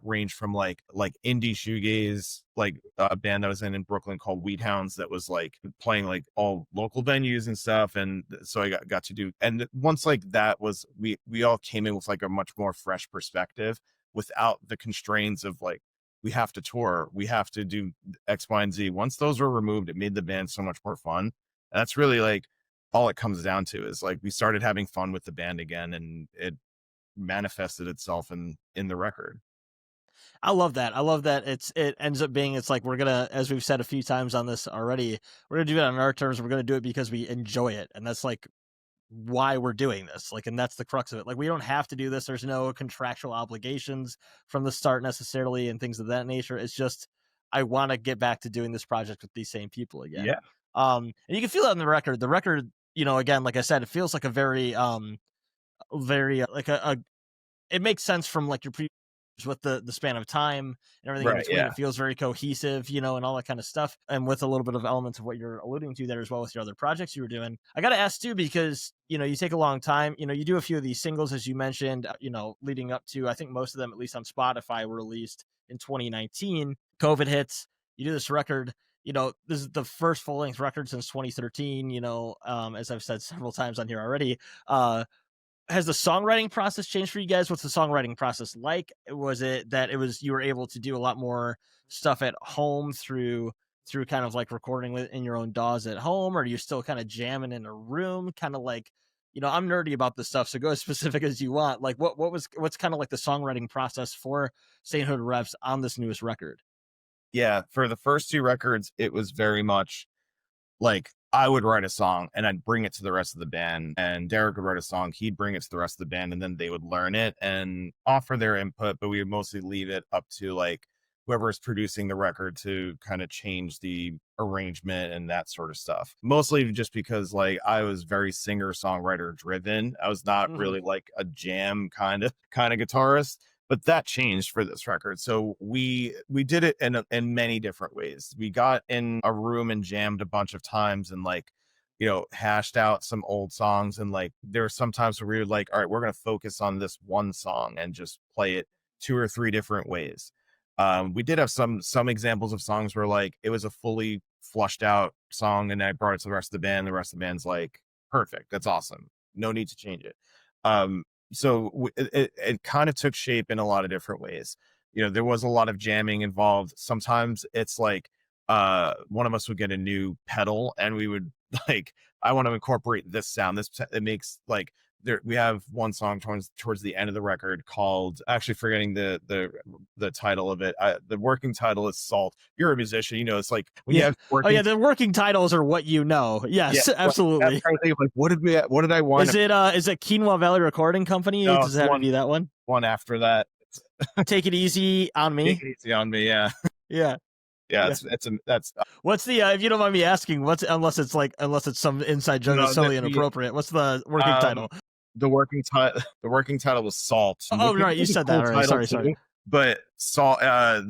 Speaker 2: ranged from like indie shoegaze, like a band that was in Brooklyn called Wheat Hounds that was like playing like all local venues and stuff. And so I got to do, and once like that was, we all came in with like a much more fresh perspective without the constraints of like, we have to tour, we have to do X, Y, and Z. Once those were removed, it made the band so much more fun. And that's really like all it comes down to, is like we started having fun with the band again, and it manifested itself in the record.
Speaker 1: I love that. I love that it ends up being, it's like, we're gonna, as we've said a few times on this already, we're gonna do it on our terms. We're gonna do it because we enjoy it, and that's like why we're doing this. Like, and that's the crux of it. Like, we don't have to do this. There's no contractual obligations from the start necessarily and things of that nature. It's just, I want to get back to doing this project with these same people again.
Speaker 2: Yeah.
Speaker 1: And you can feel that in the record. The record, you know, again, like I said, it feels like a very like it makes sense from like your previous, with the span of time and everything in between. It feels very cohesive, you know, and all that kind of stuff, and with a little bit of elements of what you're alluding to there as well with your other projects you were doing. I gotta ask too, because, you know, you take a long time, you know, you do a few of these singles, as you mentioned, you know, leading up to, I think most of them, at least on Spotify, were released in 2019. COVID hits, you do this record, you know, this is the first full-length record since 2013, you know, as I've said several times on here already. Has the songwriting process changed for you guys? What's the songwriting process like? Was it that you were able to do a lot more stuff at home through kind of like recording in your own DAWs at home, or are you still kind of jamming in a room? Kind of like, you know, I'm nerdy about this stuff, so go as specific as you want. Like, what's kind of like the songwriting process for Sainthood Reps on this newest record?
Speaker 2: Yeah, for the first two records, it was very much like I would write a song and I'd bring it to the rest of the band, and Derek would write a song, he'd bring it to the rest of the band, and then they would learn it and offer their input, but we would mostly leave it up to like whoever's producing the record to kind of change the arrangement and that sort of stuff. Mostly just because like I was very singer songwriter driven. I was not really like a jam kind of guitarist. But that changed for this record. So we did it in many different ways. We got in a room and jammed a bunch of times, and like, you know, hashed out some old songs. And like there were some times where we were like, all right, we're going to focus on this one song and just play it 2 or 3 different ways. We did have some examples of songs where like it was a fully flushed out song, and I brought it to the rest of the band. The rest of the band's like, perfect, that's awesome, no need to change it. So it kind of took shape in a lot of different ways. You know, there was a lot of jamming involved. Sometimes it's like one of us would get a new pedal, and we would like, I want to incorporate this sound. It makes like, we have one song towards the end of the record called, actually forgetting the title of it. The working title is Salt. You're a musician, you know, it's like when you have
Speaker 1: the working titles are what you know. Yes, absolutely.
Speaker 2: Like, what did I want?
Speaker 1: Is it Quinoa Valley Recording Company?
Speaker 2: No,
Speaker 1: does it have to be that one?
Speaker 2: One after that.
Speaker 1: Take It Easy on Me.
Speaker 2: Take It Easy on Me. Yeah.
Speaker 1: Yeah.
Speaker 2: Yeah, that's
Speaker 1: what's the if you don't mind me asking, unless it's some inside joke that's totally inappropriate, what's the working title?
Speaker 2: The working title was Salt.
Speaker 1: Oh, right, you said that already. Sorry.
Speaker 2: But Salt, a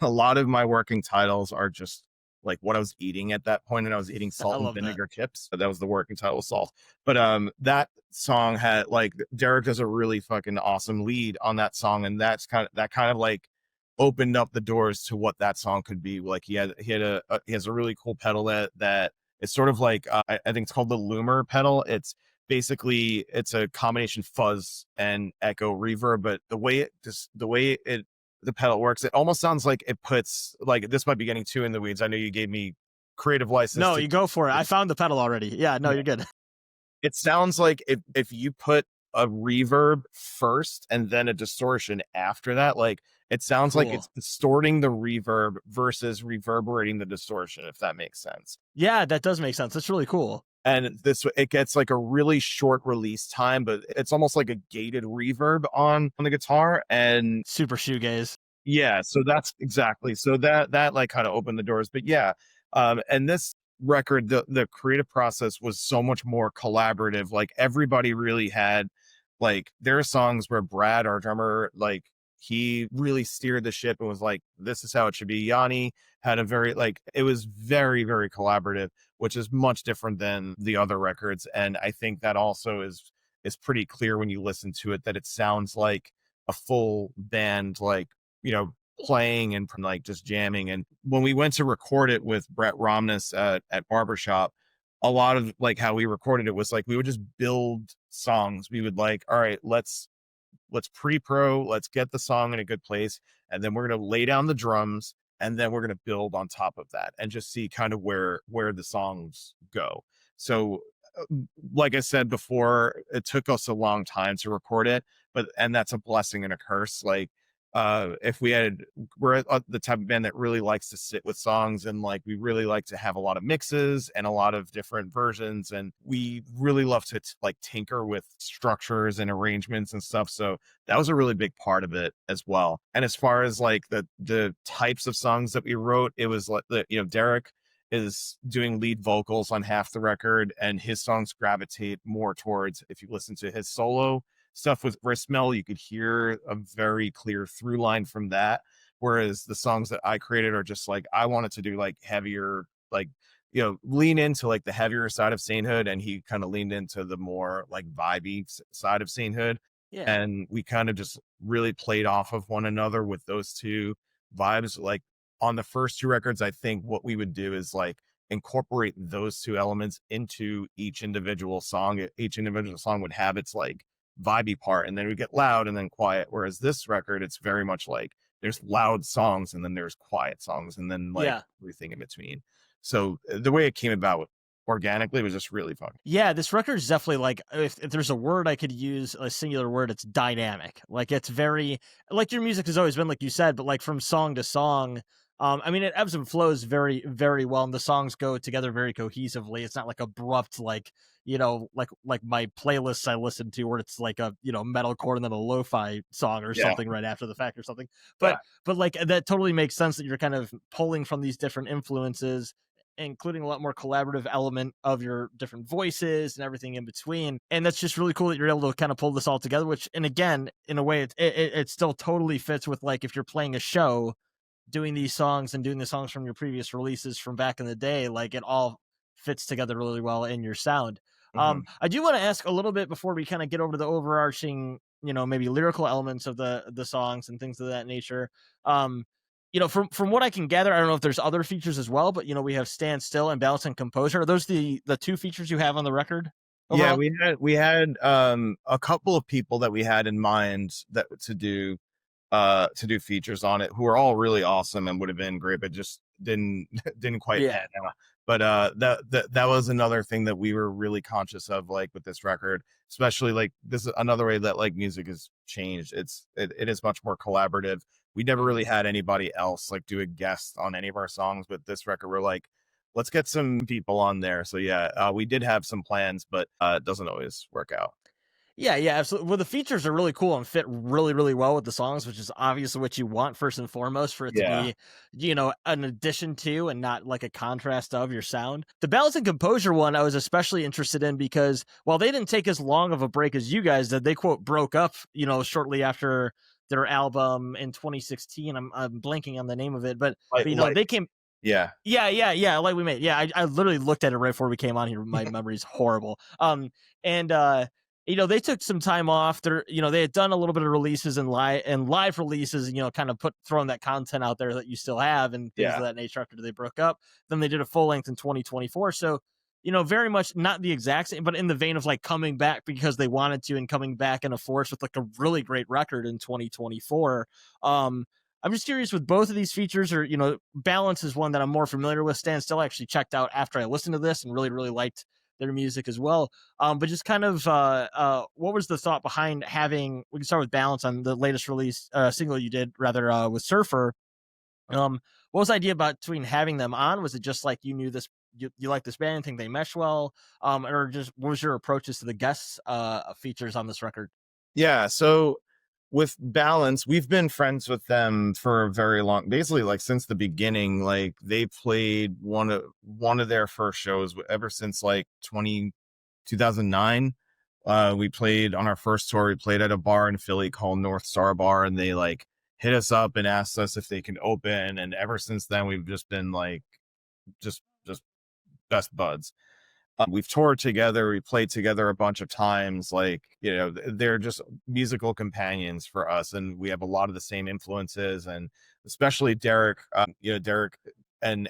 Speaker 2: lot of my working titles are just like what I was eating at that point, and I was eating salt and vinegar chips. So that was the working title, Salt. But that song had like, Derek does a really fucking awesome lead on that song, and that kind of like opened up the doors to what that song could be. Like he has a really cool pedal that it's sort of like I think it's called the Loomer pedal. It's basically it's a combination fuzz and echo reverb, but the way the pedal works, it almost sounds like it puts, like, this might be getting too in the weeds. I know you gave me creative license.
Speaker 1: No, you go for it. I found the pedal already. Yeah, no, you're good.
Speaker 2: It sounds like if you put a reverb first and then a distortion after that, like it sounds like it's distorting the reverb versus reverberating the distortion, if that makes sense.
Speaker 1: Yeah, that does make sense. That's really cool.
Speaker 2: And it gets like a really short release time, but it's almost like a gated reverb on the guitar, and
Speaker 1: super shoegaze.
Speaker 2: Yeah, so that's exactly. So that like kind of opened the doors. But yeah, and this record, the creative process was so much more collaborative. Like everybody really had, like, there are songs where Brad, our drummer, like he really steered the ship and was like, this is how it should be. Yanni had a very, like, it was very, very collaborative, which is much different than the other records. And I think that also is pretty clear when you listen to it, that it sounds like a full band, like, you know, playing and like just jamming. And when we went to record it with Brett Romness at Barbershop, a lot of like how we recorded it was like we would just build songs. We would like, all right, let's pre-pro, let's get the song in a good place, and then we're going to lay down the drums, and then we're going to build on top of that and just see kind of where the songs go. So like I said before, it took us a long time to record it, and that's a blessing and a curse. Like if we're the type of band that really likes to sit with songs, and like we really like to have a lot of mixes and a lot of different versions, and we really love to like tinker with structures and arrangements and stuff. So that was a really big part of it as well. And as far as like the types of songs that we wrote, it was like Derek is doing lead vocals on half the record, and his songs gravitate more towards, if you listen to his solo stuff with Gristmill, you could hear a very clear through line from that. Whereas the songs that I created are just like, I wanted to do like heavier, like, lean into like the heavier side of Sainthood, and he kind of leaned into the more like vibey side of Sainthood.
Speaker 1: Yeah.
Speaker 2: And we kind of just really played off of one another with those two vibes. Like on the first two records, I think what we would do is like incorporate those two elements into each individual song. Each individual song would have its like vibey part, and then we get loud and then quiet. Whereas this record, it's very much like there's loud songs and then there's quiet songs and then like everything in between. So the way it came about organically was just really fun.
Speaker 1: Yeah, this record is definitely like, if there's a word I could use, a singular word, it's dynamic. Like it's very, like your music has always been, like you said, but like from song to song, I mean, it ebbs and flows very, very well, and the songs go together very cohesively. It's not like abrupt, like, like my playlists I listen to where it's like a, metalcore and then a lo-fi song or something right after the fact or something. But like that totally makes sense that you're kind of pulling from these different influences, including a lot more collaborative element of your different voices and everything in between. And that's just really cool that you're able to kind of pull this all together, which, and again, in a way, it still totally fits with like if you're playing a show, doing these songs and doing the songs from your previous releases from back in the day, like it all fits together really well in your sound. I do want to ask a little bit before we kind of get over to the overarching, maybe lyrical elements of the songs and things of that nature. From what I can gather, I don't know if there's other features as well, but we have Stand Still and Balance and Composure. Are those the two features you have on the record overall?
Speaker 2: Yeah, we had a couple of people that we had in mind that to do features on it, who are all really awesome and would have been great, but just didn't quite pan out. But that was another thing that we were really conscious of, like with this record, especially like this is another way that like music has changed. It is much more collaborative. We never really had anybody else like do a guest on any of our songs, but this record we're like, let's get some people on there. So yeah, we did have some plans, but it doesn't always work out.
Speaker 1: Yeah, absolutely. Well, the features are really cool and fit really, really well with the songs, which is obviously what you want first and foremost, for it to be, an addition to and not like a contrast of your sound. The Balance and Composure one I was especially interested in because while they didn't take as long of a break as you guys did, they quote broke up, shortly after their album in 2016. I'm blanking on the name of it, but they came.
Speaker 2: Yeah.
Speaker 1: Like we made. Yeah, I literally looked at it right before we came on here. My memory's horrible. they took some time off. They had done a little bit of releases and live releases, kind of throwing that content out there that you still have and things of that nature after they broke up. Then they did a full length in 2024. So, very much not the exact same, but in the vein of like coming back because they wanted to and coming back in a force with like a really great record in 2024. I'm just curious with both of these features, or, Balance is one that I'm more familiar with. Stand Still I actually checked out after I listened to this and really, really liked their music as well. But just kind of, what was the thought behind we can start with Balance on the latest release, single you did rather, with Surfer. What was the idea between having them on? Was it just like you knew this, you like this band, think they mesh well? Or just what was your approaches to the guest features on this record?
Speaker 2: Yeah, so with Balance, we've been friends with them for a very long, basically like since the beginning. Like they played one of their first shows ever since like 2009. We played on our first tour. We played at a bar in Philly called North Star Bar, and they like hit us up and asked us if they can open. And ever since then, we've just been like just best buds. We've toured together. We played together a bunch of times. Like, they're just musical companions for us. And we have a lot of the same influences. And especially Derek, Derek and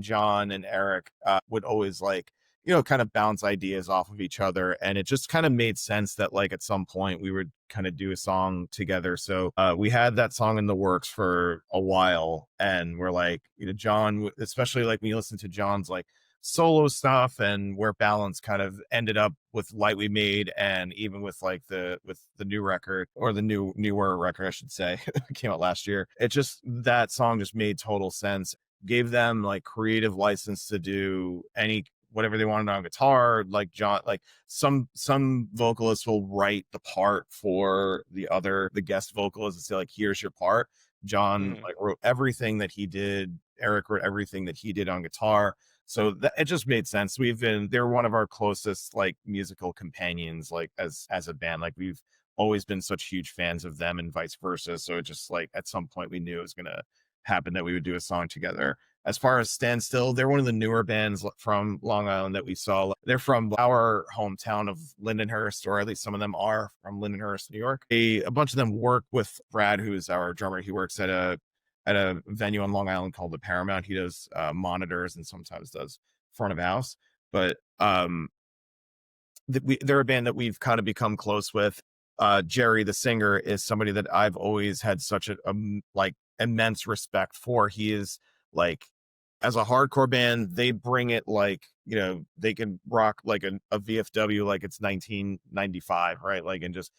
Speaker 2: John and Eric would always like, kind of bounce ideas off of each other. And it just kind of made sense that like at some point we would kind of do a song together. So we had that song in the works for a while. And we're like, John, especially like when you listen to John's like solo stuff and where Balance kind of ended up with Light We Made, and even with like the new record, or the newer record I should say, came out last year. That song just made total sense. Gave them like creative license to do whatever they wanted on guitar. Like John, like some vocalists will write the part for the guest vocalist and say like, here's your part. John like wrote everything that he did. Eric wrote everything that he did on guitar. So it just made sense. They're one of our closest like musical companions, like as a band. Like we've always been such huge fans of them and vice versa. So it just like at some point we knew it was gonna happen that we would do a song together. As far as Stand Still, they're one of the newer bands from Long Island that we saw. They're from our hometown of Lindenhurst, or at least some of them are from Lindenhurst, New York. A bunch of them work with Brad, who is our drummer. He works at a venue on Long Island called the Paramount. He does monitors and sometimes does front of house. But they're a band that we've kind of become close with. Jerry, the singer, is somebody that I've always had such a like immense respect for. He is like, as a hardcore band, they bring it like, they can rock like a VFW like it's 1995, right? Like, and just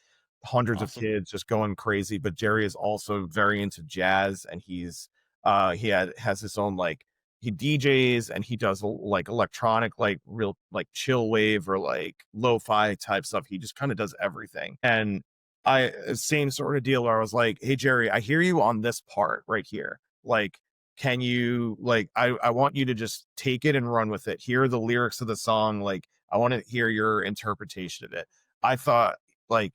Speaker 2: hundreds of kids just going crazy. But Jerry is also very into jazz, and he's has his own like, he DJs and he does like electronic, like real like chill wave or like lo-fi type stuff. He just kind of does everything. And same sort of deal where I was like, hey Jerry, I hear you on this part right here. Like, can you like, I want you to just take it and run with it. Here are the lyrics of the song. Like, I want to hear your interpretation of it. I thought like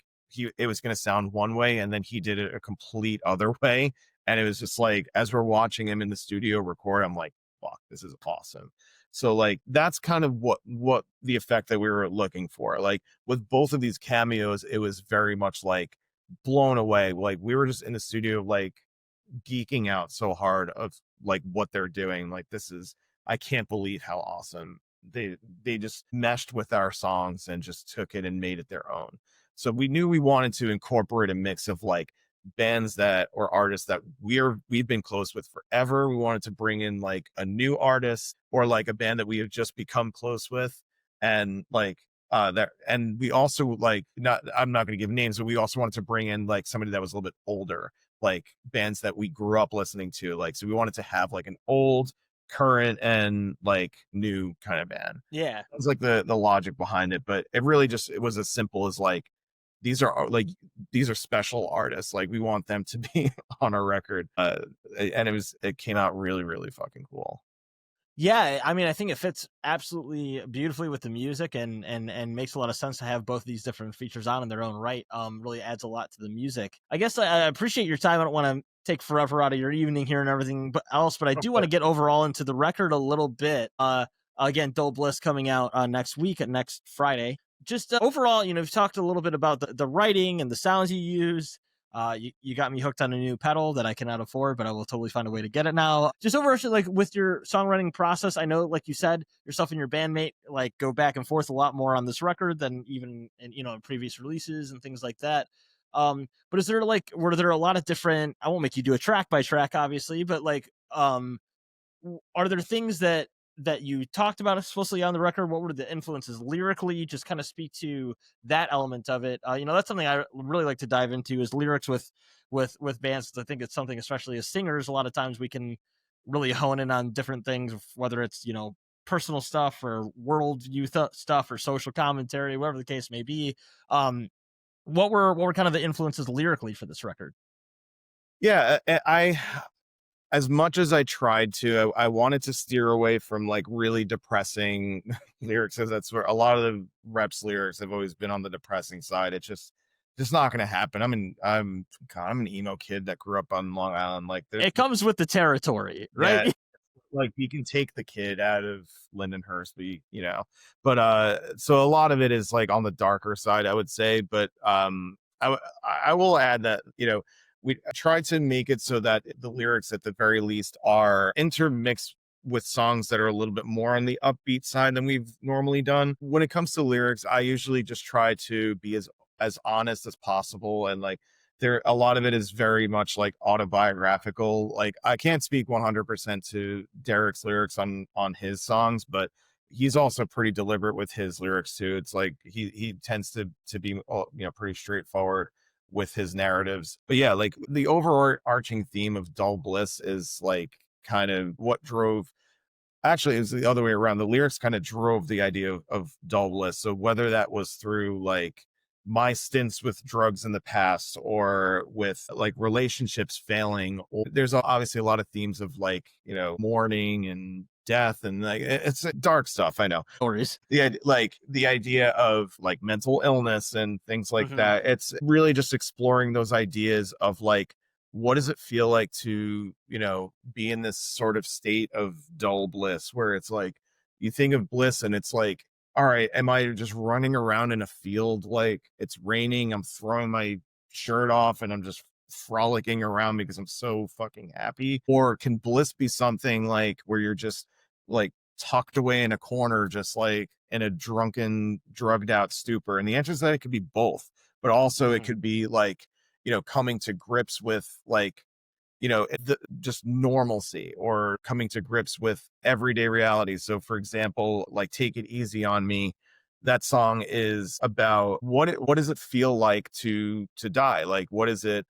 Speaker 2: it was going to sound one way, and then he did it a complete other way. And it was just like, as we're watching him in the studio record, I'm like, fuck, this is awesome. So like, that's kind of what the effect that we were looking for. Like with both of these cameos, it was very much like blown away. Like we were just in the studio, like geeking out so hard of like what they're doing. Like, I can't believe how awesome they just meshed with our songs and just took it and made it their own. So we knew we wanted to incorporate a mix of like bands or artists that we've been close with forever. We wanted to bring in like a new artist, or like a band that we have just become close with. And like and we also like, I'm not going to give names, but we also wanted to bring in like somebody that was a little bit older, like bands that we grew up listening to. Like, so we wanted to have like an old, current, and like new kind of band.
Speaker 1: Yeah,
Speaker 2: it's like the logic behind it. But it really it was as simple as like, these are special artists. Like, we want them to be on our record. And it came out really, really fucking cool.
Speaker 1: Yeah, I mean, I think it fits absolutely beautifully with the music, and makes a lot of sense to have both these different features on in their own right. Really adds a lot to the music. I guess I appreciate your time. I don't want to take forever out of your evening here and everything but I do want to get overall into the record a little bit. Again, Bliss coming out next week, next Friday. just overall, we've talked a little bit about the writing and the sounds you use. You got me hooked on a new pedal that I cannot afford, but I will totally find a way to get it now. Just overall, like with your songwriting process, I know, like you said, yourself and your bandmate like go back and forth a lot more on this record than even in previous releases and things like that. But is there were there a lot of different? I won't make you do a track by track, obviously, but like are there things that you talked about explicitly on the record? What were the influences lyrically? Just kind of speak to that element of it. That's something I really like to dive into is lyrics with bands. I think it's something, especially as singers, a lot of times we can really hone in on different things, whether it's personal stuff or worldview stuff or social commentary, whatever the case may be. What were kind of the influences lyrically for this record?
Speaker 2: Yeah, I as much as I tried to, I wanted to steer away from like really depressing lyrics, because that's where a lot of the Reps lyrics have always been on the depressing side. It's just not going to happen. I'm an emo kid that grew up on Long Island. Like
Speaker 1: it comes with the territory, right?
Speaker 2: Yeah, like you can take the kid out of Lindenhurst, but so a lot of it is like on the darker side, I would say. But I will add that we tried to make it so that the lyrics at the very least are intermixed with songs that are a little bit more on the upbeat side than we've normally done. When it comes to lyrics, I usually just try to be as honest as possible, and like a lot of it is very much like autobiographical. Like I can't speak 100% to Derek's lyrics on his songs, but he's also pretty deliberate with his lyrics too. It's like he tends to be pretty straightforward with his narratives. But yeah, like the overarching theme of Dull Bliss is like kind of what drove, actually it was the other way around. The lyrics kind of drove the idea of Dull Bliss. So whether that was through like my stints with drugs in the past, or with like relationships failing, or there's obviously a lot of themes of like mourning and death, and like it's dark stuff, I know.
Speaker 1: Stories.
Speaker 2: The idea of like mental illness and things like that. It's really just exploring those ideas of like, what does it feel like to be in this sort of state of dull bliss, where it's like you think of bliss and it's like, all right, am I just running around in a field, like it's raining, I'm throwing my shirt off and I'm just frolicking around because I'm so fucking happy? Or can bliss be something like where you're just like tucked away in a corner, just like in a drunken, drugged out stupor? And the answer is that it could be both, but also it could be like coming to grips with like just normalcy, or coming to grips with everyday reality. So for example, like Take It Easy on Me, that song is about what does it feel like to die? Like what is it,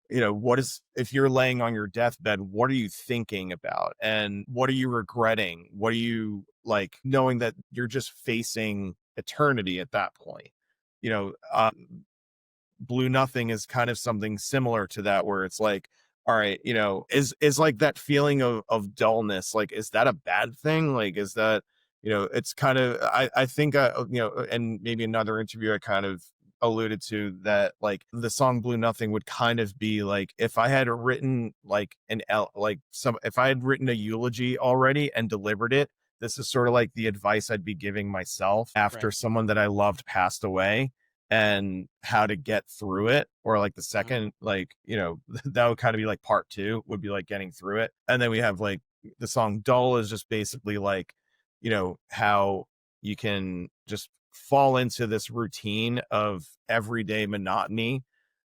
Speaker 2: what is, if you're laying on your deathbed, what are you thinking about, and what are you regretting? What are you like, knowing that you're just facing eternity at that point? Blue Nothing is kind of something similar to that, where it's like, all right, is like that feeling of dullness, like, is that a bad thing? Like, is that, it's kind of, I think, and maybe another interview I kind of alluded to that, like the song Blue Nothing would kind of be like, if I had written like if I had written a eulogy already and delivered it, this is sort of like the advice I'd be giving myself after someone that I loved passed away, and how to get through it. Or like the second, like that would kind of be like part two, would be like getting through it. And then we have like the song Dull is just basically like how you can just fall into this routine of everyday monotony,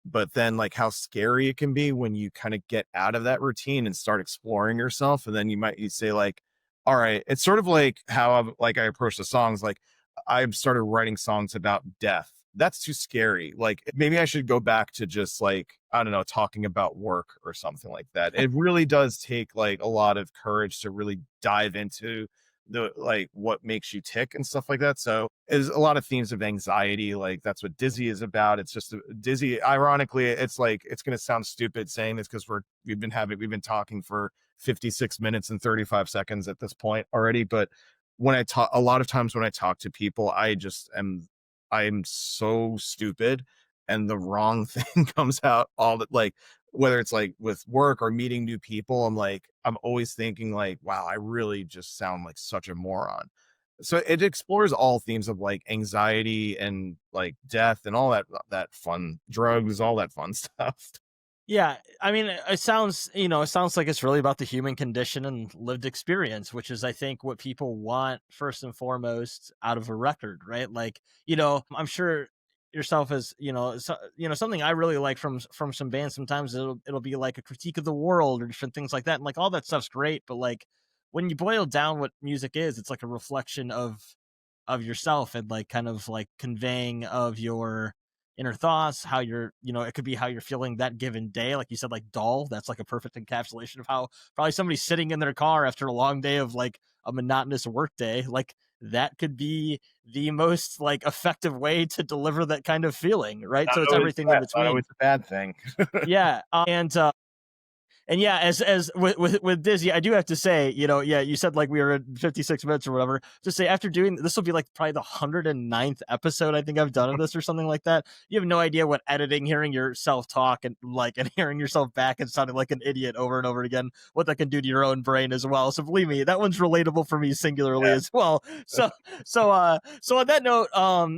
Speaker 2: but then like how scary it can be when you kind of get out of that routine and start exploring yourself. And then you say like, all right, it's sort of like how I approach the songs. Like I've started writing songs about death. That's too scary. Like maybe I should go back to just like, I don't know, talking about work or something like that. It really does take like a lot of courage to really dive into the like what makes you tick and stuff like that. So there's a lot of themes of anxiety. Like that's what Dizzy is about. It's just Dizzy. Ironically, it's like, it's going to sound stupid saying this because we've been talking for 56 minutes and 35 seconds at this point already. But when I talk, a lot of times when I talk to people, I'm so stupid, and the wrong thing comes out all that, like whether it's like with work or meeting new people, I'm always thinking like, wow, I really just sound like such a moron. So it explores all themes of like anxiety and like death and all that fun, drugs, all that fun stuff.
Speaker 1: Yeah, I mean, it sounds, it sounds like it's really about the human condition and lived experience, which is, I think, what people want first and foremost out of a record, right? Like, I'm sure yourself as, something I really like from some bands. Sometimes it'll be like a critique of the world or different things like that, and like all that stuff's great. But like when you boil down what music is, it's like a reflection of yourself and like kind of like conveying of your inner thoughts, how you're, it could be how you're feeling that given day. Like you said, like dull, that's like a perfect encapsulation of how probably somebody sitting in their car after a long day of like a monotonous work day, like that could be the most like effective way to deliver that kind of feeling, right?
Speaker 2: Not
Speaker 1: So it's
Speaker 2: always
Speaker 1: everything in
Speaker 2: bad, not
Speaker 1: between.
Speaker 2: always a bad thing.
Speaker 1: Yeah. And yeah, as with Dizzy, I do have to say, yeah, you said like we were at 56 minutes or whatever. Just say after doing this will be like probably the 109th episode I think I've done of this or something like that. You have no idea what editing, hearing yourself talk and hearing yourself back and sounding like an idiot over and over again, what that can do to your own brain as well. So believe me, that one's relatable for me singularly as well. So on that note,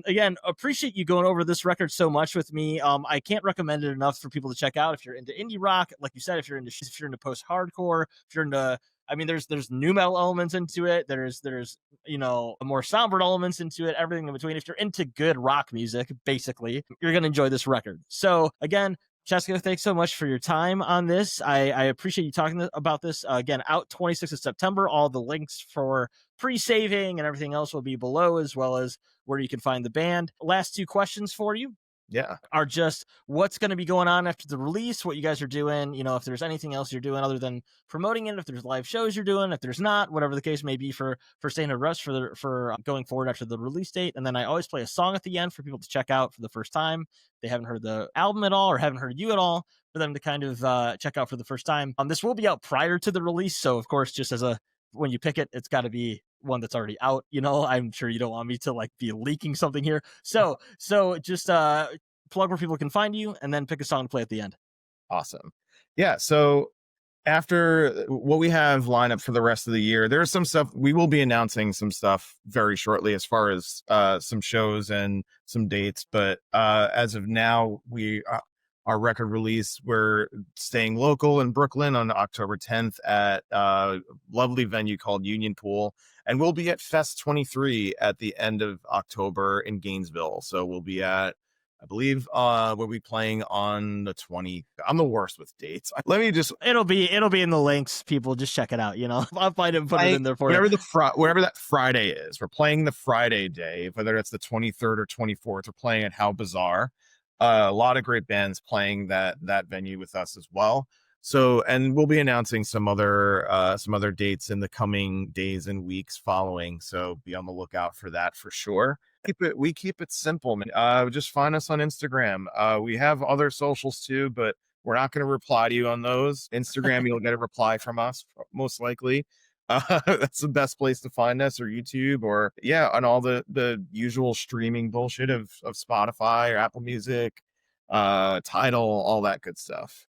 Speaker 1: again, appreciate you going over this record so much with me. I can't recommend it enough for people to check out if you're into indie rock, like you said, if you're into post-hardcore, if you're into, I mean, there's nu metal elements into it. There's more somber elements into it. Everything in between. If you're into good rock music, basically, you're gonna enjoy this record. So again, Cesco, thanks so much for your time on this. I appreciate you talking about this. Again, out 26th of September. All the links for pre-saving and everything else will be below, as well as where you can find the band. Last two questions for you.
Speaker 2: Yeah.
Speaker 1: Are just what's going to be going on after the release, what you guys are doing, if there's anything else you're doing other than promoting it, if there's live shows you're doing, if there's not, whatever the case may be for Sainthood Reps for going forward after the release date. And then I always play a song at the end for people to check out for the first time. They haven't heard the album at all or haven't heard you at all, for them to kind of check out for the first time. This will be out prior to the release. So of course, just as when you pick it, it's got to be one that's already out. I'm sure you don't want me to like be leaking something here. So just plug where people can find you and then pick a song to play at the end.
Speaker 2: Awesome. Yeah. So after what we have lined up for the rest of the year, there's some stuff we will be announcing some stuff very shortly as far as some shows and some dates. But as of now, our record release, we're staying local in Brooklyn on October 10th at a lovely venue called Union Pool. And we'll be at Fest 23 at the end of October in Gainesville. So we'll be at, I believe we'll be playing on the 20th. I'm the worst with dates.
Speaker 1: It'll be in the links. People just check it out. I'll find it and put it in there for
Speaker 2: you.
Speaker 1: Whatever
Speaker 2: that Friday is, we're playing the Friday day, whether it's the 23rd or 24th. We're playing at How Bizarre. A lot of great bands playing that venue with us as well. So, and we'll be announcing some other dates in the coming days and weeks following. So be on the lookout for that for sure. We keep it simple, man. Just find us on Instagram. We have other socials too, but we're not going to reply to you on those. Instagram, you'll get a reply from us most likely. That's the best place to find us, or YouTube, or on all the usual streaming bullshit of Spotify or Apple Music, Tidal, all that good stuff.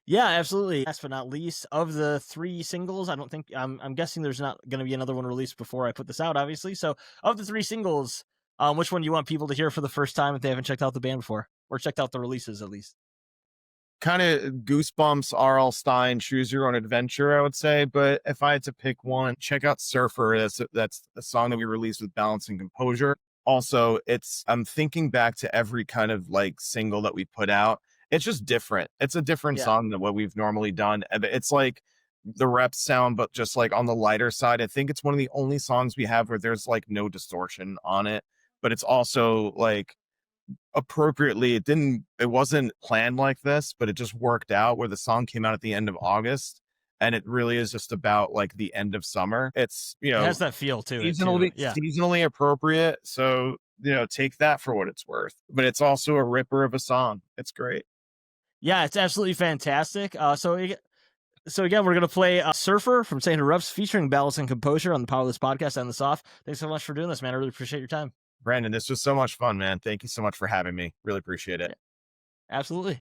Speaker 1: Yeah, absolutely. Last but not least, of the 3 singles, I don't think I'm guessing there's not going to be another one released before I put this out, obviously. So of the 3 singles, which one do you want people to hear for the first time if they haven't checked out the band before, or checked out the releases at least?
Speaker 2: Kind of Goosebumps, R.L. Stine, Choose Your Own Adventure, I would say. But if I had to pick one, check out Surfer. That's a song that we released with Balance and Composure. Also, I'm thinking back to every kind of like single that we put out. It's just different. It's a different song than what we've normally done. It's like the Reps sound, but just like on the lighter side. I think it's one of the only songs we have where there's like no distortion on it, but it's also like appropriately, it wasn't planned like this, but it just worked out where the song came out at the end of August, and it really is just about like the end of summer. It's, it
Speaker 1: has that feel too.
Speaker 2: Seasonally appropriate. So, take that for what it's worth, but it's also a ripper of a song. It's great.
Speaker 1: Yeah, it's absolutely fantastic. So again, we're going to play Surfer from Sainthood Reps featuring Balance and Composure on the Powerless Podcast and the Soft. Thanks so much for doing this, man. I really appreciate your time.
Speaker 2: Brandon, this was so much fun, man. Thank you so much for having me. Really appreciate it.
Speaker 1: Yeah, absolutely.